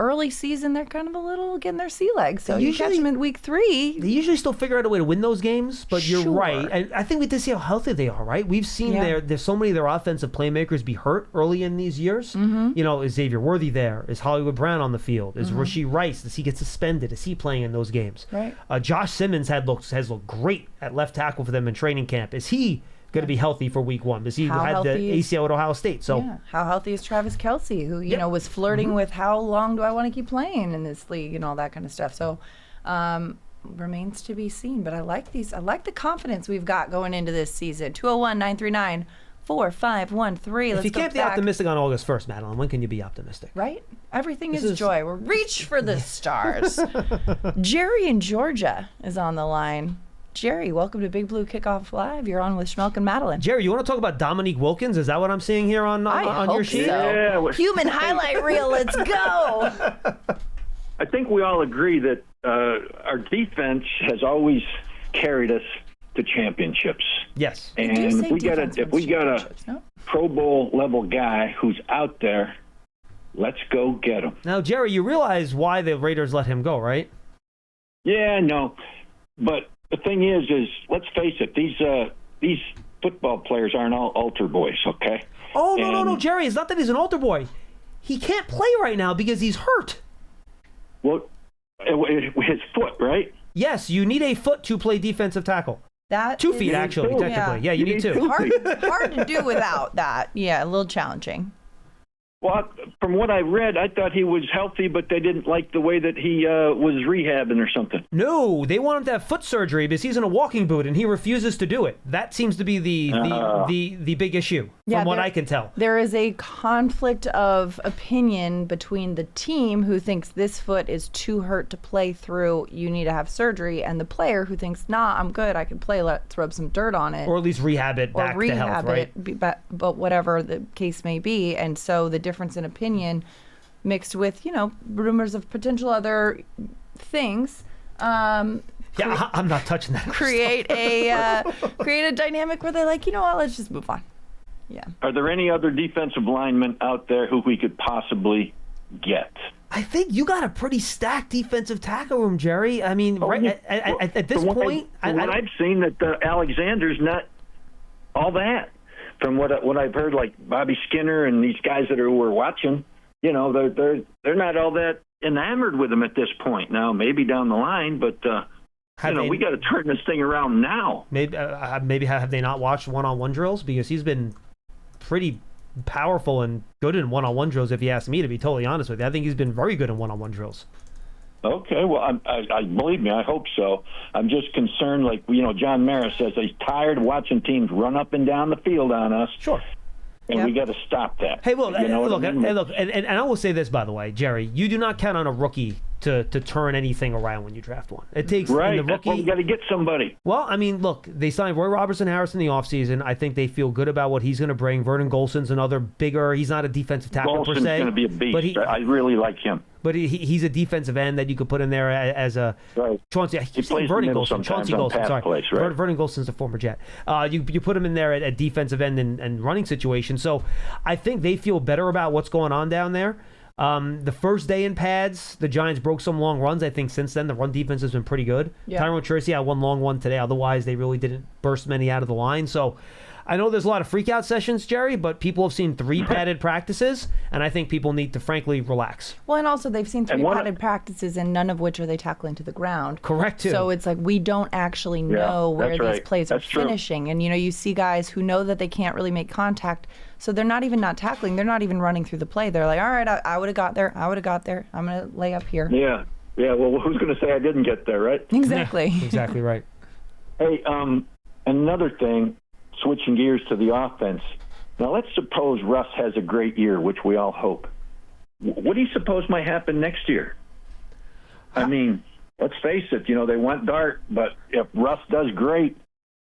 early season, they're kind of a little getting their sea legs. So you catch them in week 3. They usually still figure out a way to win those games, but you're Sure. right. And I think we did see how healthy they are, right? We've seen there's so many of their offensive playmakers be hurt early in these years. Mm-hmm. Is Xavier Worthy there? Is Hollywood Brown on the field? Is Rashee Rice? Does he get suspended? Is he playing in those games? Right. Josh Simmons has looked great at left tackle for them in training camp. Is he going to be healthy for week 1? Because he had the ACL at Ohio State. So how healthy is Travis Kelce, who was flirting with how long do I want to keep playing in this league and all that kind of stuff. So remains to be seen. But I like these. I like the confidence we've got going into this season. 201-939-4513. if you can't be optimistic on August 1st, Madelyn, when can you be optimistic? Right? Everything is joy. We're reach for the stars. Jerry in Georgia is on the line. Jerry, welcome to Big Blue Kickoff Live. You're on with Schmeelk and Madelyn. Jerry, you want to talk about Dominique Wilkins? Is that what I'm seeing here on your sheet? So. Yeah. Human highlight reel. Let's go. I think we all agree that our defense has always carried us to championships. Yes. And if we got a Pro Bowl level guy who's out there, let's go get him. Now, Jerry, you realize why the Raiders let him go, right? Yeah, no. But the thing is let's face it, these football players aren't all altar boys, okay? Oh, no, Jerry. It's not that he's an altar boy. He can't play right now because he's hurt. Well, his foot, right? Yes, you need a foot to play defensive tackle. 2 feet, actually, technically. Yeah, you need 2. Hard to do without that. Yeah, a little challenging. Well, from what I read, I thought he was healthy, but they didn't like the way that he was rehabbing or something. No, they want him to have foot surgery because he's in a walking boot and he refuses to do it. That seems to be the big issue, from what I can tell. There is a conflict of opinion between the team who thinks this foot is too hurt to play through, you need to have surgery, and the player who thinks, nah, I'm good, I can play, let's rub some dirt on it. Or at least rehab it back to health, right? But whatever the case may be. And so the difference in opinion mixed with, rumors of potential other things. I'm not touching that. Create a dynamic where they're like, you know what, let's just move on. Yeah. Are there any other defensive linemen out there who we could possibly get? I think you got a pretty stacked defensive tackle room, Jerry. I mean, at this point, I've seen that Alexander's not all that. From what I've heard, like Bobby Skinner and these guys that we're watching, they're not all that enamored with him at this point. Now, maybe down the line, but we got to turn this thing around now. Maybe have they not watched one-on-one drills? Because he's been pretty powerful and good in one-on-one drills. If you ask me, to be totally honest with you, I think he's been very good in one-on-one drills. Okay, well, I believe me, I hope so. I'm just concerned, like, John Maris says he's tired of watching teams run up and down the field on us. Sure. And we got to stop that. Hey, well, and I will say this, by the way, Jerry, you do not count on a rookie to turn anything around when you draft one. It takes right. The rookie. We got to get somebody. Well, I mean, look, they signed Roy Robertson Harris in the offseason. I think they feel good about what he's going to bring. Vernon Golson's another bigger. He's not a defensive tackle per se. Golson's going to be a beast. I really like him. But he's a defensive end that you could put in there as a Chauncey. I keep saying Vernon Golson. Chauncey Golson. Sorry, right? Vernon Golson's a former Jet. You put him in there at defensive end and running situation. So I think they feel better about what's going on down there. The first day in pads, the Giants broke some long runs. I think since then the run defense has been pretty good. Yeah. Tyrone Tracy had one long one today. Otherwise, they really didn't burst many out of the line. So I know there's a lot of freak-out sessions, Jerry, but people have seen 3 padded practices, and I think people need to, frankly, relax. Well, and also they've seen 3 padded practices, and none of which are they tackling to the ground. Correct, too. So it's like we don't actually know where these plays are finishing. And, you see guys who know that they can't really make contact, so they're not even not tackling. They're not even running through the play. They're like, all right, I would have got there. I would have got there. I'm going to lay up here. Yeah. Well, who's going to say I didn't get there, right? Exactly. Exactly right. Hey, another thing, switching gears to the offense. Now, let's suppose Russ has a great year, which we all hope. What do you suppose might happen next year? I mean, let's face it, they went dark, but if Russ does great,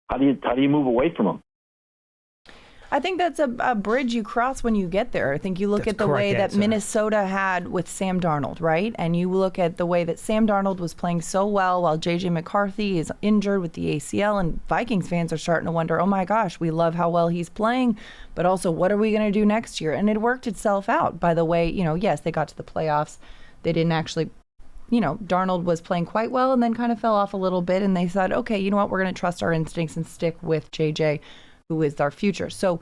how do you move away from him? I think that's a bridge you cross when you get there. I think you look at the way that Minnesota had with Sam Darnold, right? And you look at the way that Sam Darnold was playing so well while J.J. McCarthy is injured with the ACL, and Vikings fans are starting to wonder, oh my gosh, we love how well he's playing, but also what are we going to do next year? And it worked itself out. By the way, yes, they got to the playoffs. They didn't actually, Darnold was playing quite well and then kind of fell off a little bit, and they said, okay, you know what, we're going to trust our instincts and stick with J.J., who is our future. So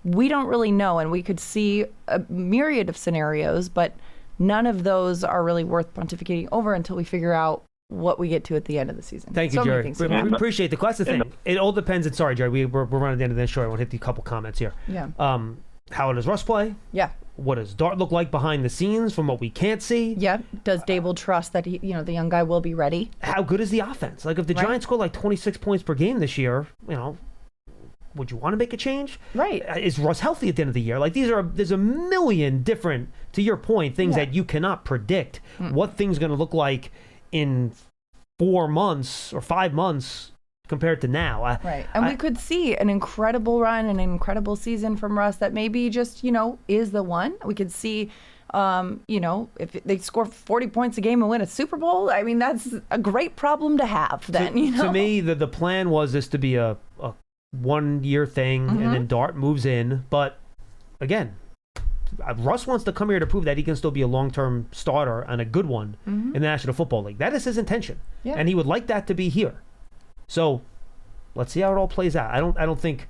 we don't really know, and we could see a myriad of scenarios, but none of those are really worth pontificating over until we figure out what we get to at the end of the season. Thank you, Jerry. We appreciate the question thing. It all depends. And sorry, Jerry, we're running the end of this show. I want to hit a couple comments here. Yeah. How does Russ play? Yeah. What does Dart look like behind the scenes from what we can't see? Yeah. Does Dable trust that the young guy will be ready? How good is the offense? Like if the Giants score like 26 points per game this year, would you want to make a change? Right. Is Russ healthy at the end of the year? Like there's a million different, to your point, things that you cannot predict what things going to look like in 4 months or 5 months compared to now. Right. And we could see an incredible run and an incredible season from Russ that maybe just, is the one. We could see, if they score 40 points a game and win a Super Bowl, I mean, that's a great problem to have then, To me, the plan was this to be a 1-year thing, and then Dart moves in. But again, Russ wants to come here to prove that he can still be a long-term starter and a good one in the National Football League. That is his intention, and he would like that to be here. So let's see how it all plays out. I don't think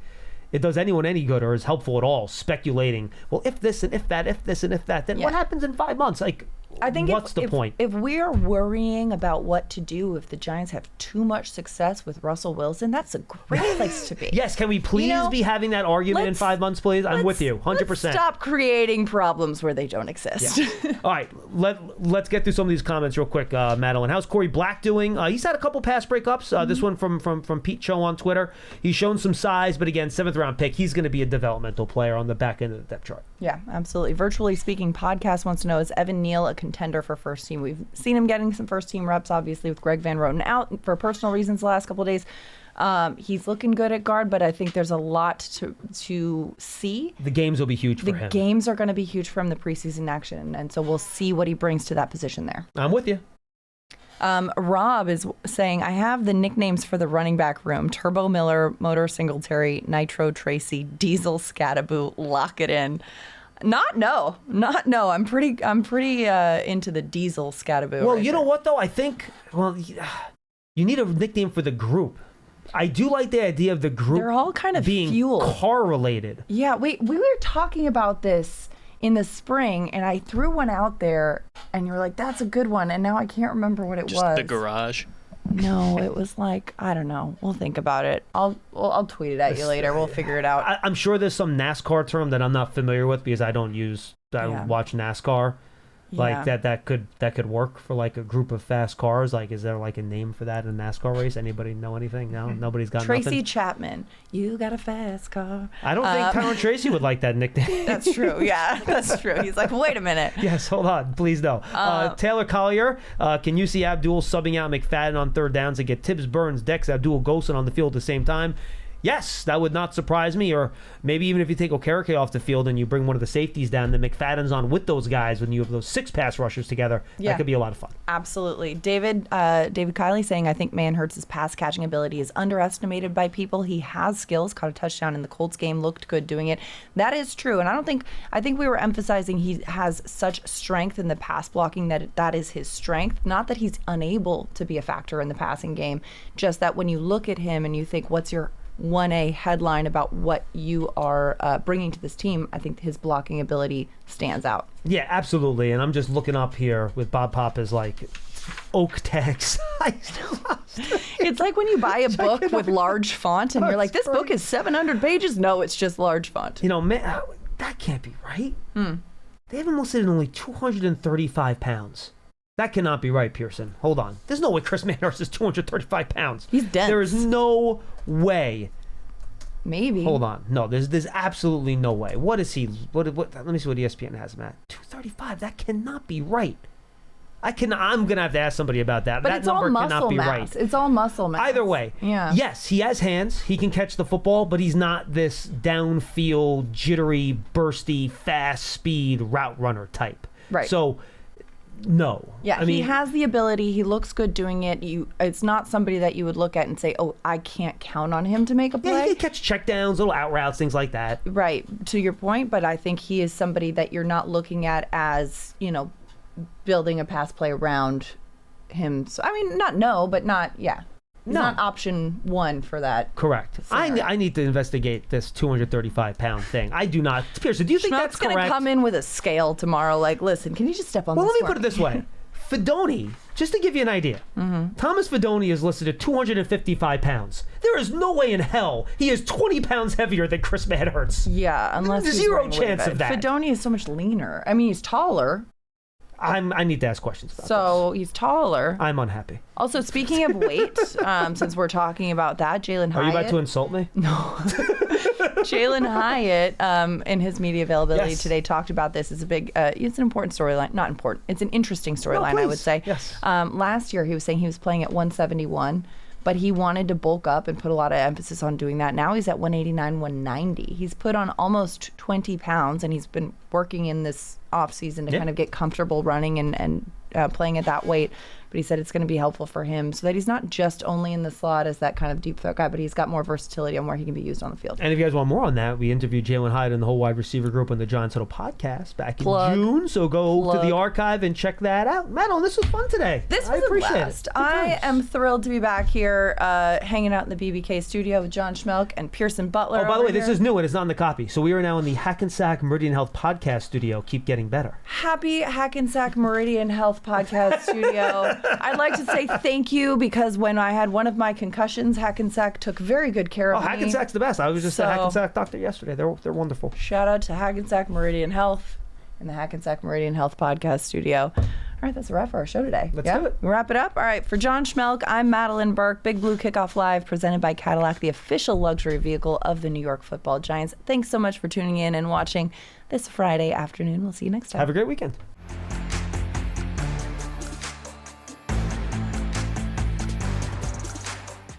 it does anyone any good or is helpful at all speculating, well, if this and if that, if this and if that, then what happens in 5 months? Like, I think what's the point? If we're worrying about what to do if the Giants have too much success with Russell Wilson, that's a great place to be. Yes, can we please be having that argument in 5 months, please? I'm with you, 100%. Let's stop creating problems where they don't exist. Yeah. All right, let's get through some of these comments real quick, Madelyn. How's Corey Black doing? He's had a couple pass breakups. This one from Pete Cho on Twitter. He's shown some size, but again, 7th-round pick. He's going to be a developmental player on the back end of the depth chart. Yeah, absolutely. Virtually Speaking podcast wants to know, is Evan Neal a contender for first team? We've seen him getting some first team reps, obviously, with Greg Van Roten out for personal reasons the last couple of days. He's looking good at guard, but I think there's a lot to see. The games will be huge for him. The games are going to be huge for him, the preseason action, and so we'll see what he brings to that position there. I'm with you. Rob is saying, I have the nicknames for the running back room: Turbo Miller, Motor Singletary, Nitro Tracy, Diesel Scattaboo. Lock it in. Not no. I'm pretty into the Diesel Scattaboo. Well, you know what though? I think you need a nickname for the group. I do like the idea of the group. They're all kind of being correlated. Yeah, we were talking about this in the spring, and I threw one out there, and you were like, "That's a good one," and now I can't remember what it was. The garage. No, it was like, I don't know. We'll think about it. I'll tweet it at you later. We'll figure it out. I'm sure there's some NASCAR term that I'm not familiar with because I don't watch NASCAR. Like that could work for like a group of fast cars. Like, is there like a name for that in a NASCAR race? Anybody know anything? No, nobody's got Tracy nothing. Chapman, you got a fast car. I don't think Tyron Tracy would like that nickname. That's true. Yeah, that's true. He's like, wait a minute. Yes, hold on, please no. Taylor Collier, can you see Abdul subbing out McFadden on third downs and get Tibbs, Burns, Dex, Abdul, Golson on the field at the same time? Yes, that would not surprise me. Or maybe even if you take Okereke off the field and you bring one of the safeties down, then McFadden's on with those guys when you have those 6 pass rushers together. Yeah. That could be a lot of fun. Absolutely. David Kiley saying, I think Manhurst's pass catching ability is underestimated by people. He has skills, caught a touchdown in the Colts game, looked good doing it. That is true. And I think we were emphasizing he has such strength in the pass blocking that is his strength. Not that he's unable to be a factor in the passing game, just that when you look at him and you think, what's your 1A headline about what you are bringing to this team, I think his blocking ability stands out. Yeah, absolutely. And I'm just looking up here with Bob Papa's like oak tag size. It's like when you buy a book with large font and you're like, this book is 700 pages. No, it's just large font. You know, man, that can't be right. They have him listed at only 235 pounds. That cannot be right, Pearson. Hold on. There's no way Chris Manhurst is 235 pounds. He's dense. There is no way. Maybe. Hold on. No, there's absolutely no way. What is he? What? Let me see what ESPN has him at. 235. That cannot be right. I'm gonna have to ask somebody about that. But that it's number all muscle cannot be mass. right. It's all muscle mass. Either way. Yeah. Yes, he has hands. He can catch the football, but he's not this downfield, jittery, bursty, fast speed route runner type. Right. So, no. Yeah, I mean, he has the ability. He looks good doing it. It's not somebody that you would look at and say, "Oh, I can't count on him to make a play." Yeah, he can catch checkdowns, little out routes, things like that. Right. To your point, but I think he is somebody that you're not looking at as, building a pass play around him. So, I mean, yeah. He's not option one for that. Correct. I need to investigate this 235-pound thing. I do not. Pearson, do you think that's correct? Schmeelk's going to come in with a scale tomorrow. Like, listen, can you just step on this? Well, let me put it this way. Fedoni, just to give you an idea, Thomas Fedoni is listed at 255 pounds. There is no way in hell he is 20 pounds heavier than Chris Manhurst. Yeah, unless there's he's zero chance of that. Fedoni is so much leaner. I mean, he's taller. I need to ask questions about this. So he's taller. I'm unhappy. Also, speaking of weight, since we're talking about that, Jalen Hyatt. Are you about to insult me? No. Jalen Hyatt, in his media availability today, talked about this. It's a big, it's an important storyline. Not important. It's an interesting storyline, I would say. Yes. Last year, he was saying he was playing at 171, but he wanted to bulk up and put a lot of emphasis on doing that. Now he's at 189, 190. He's put on almost 20 pounds, and he's been working in this off season to kind of get comfortable running and playing at that weight. But he said it's going to be helpful for him so that he's not just only in the slot as that kind of deep threat guy, but he's got more versatility on where he can be used on the field. And if you guys want more on that, we interviewed Jalen Hyatt and the whole wide receiver group on the Giants Huddle podcast back in June. So go to the archive and check that out. Madelyn, this was fun today. This was a blast. I am thrilled to be back here hanging out in the BBK studio with John Schmeelk and Pearson Butler. Oh, by the way, this is new and it's not in the copy. So we are now in the Hackensack Meridian Health podcast studio. Keep getting better. Happy Hackensack Meridian Health podcast studio. I'd like to say thank you because when I had one of my concussions, Hackensack took very good care of me. Hackensack's the best. I was just a Hackensack doctor yesterday. They're wonderful. Shout out to Hackensack Meridian Health and the Hackensack Meridian Health podcast studio. All right, that's a wrap for our show today. Let's do it. We'll wrap it up. All right, for John Schmeelk, I'm Madelyn Burke. Big Blue Kickoff Live, presented by Cadillac, the official luxury vehicle of the New York Football Giants. Thanks so much for tuning in and watching this Friday afternoon. We'll see you next time. Have a great weekend.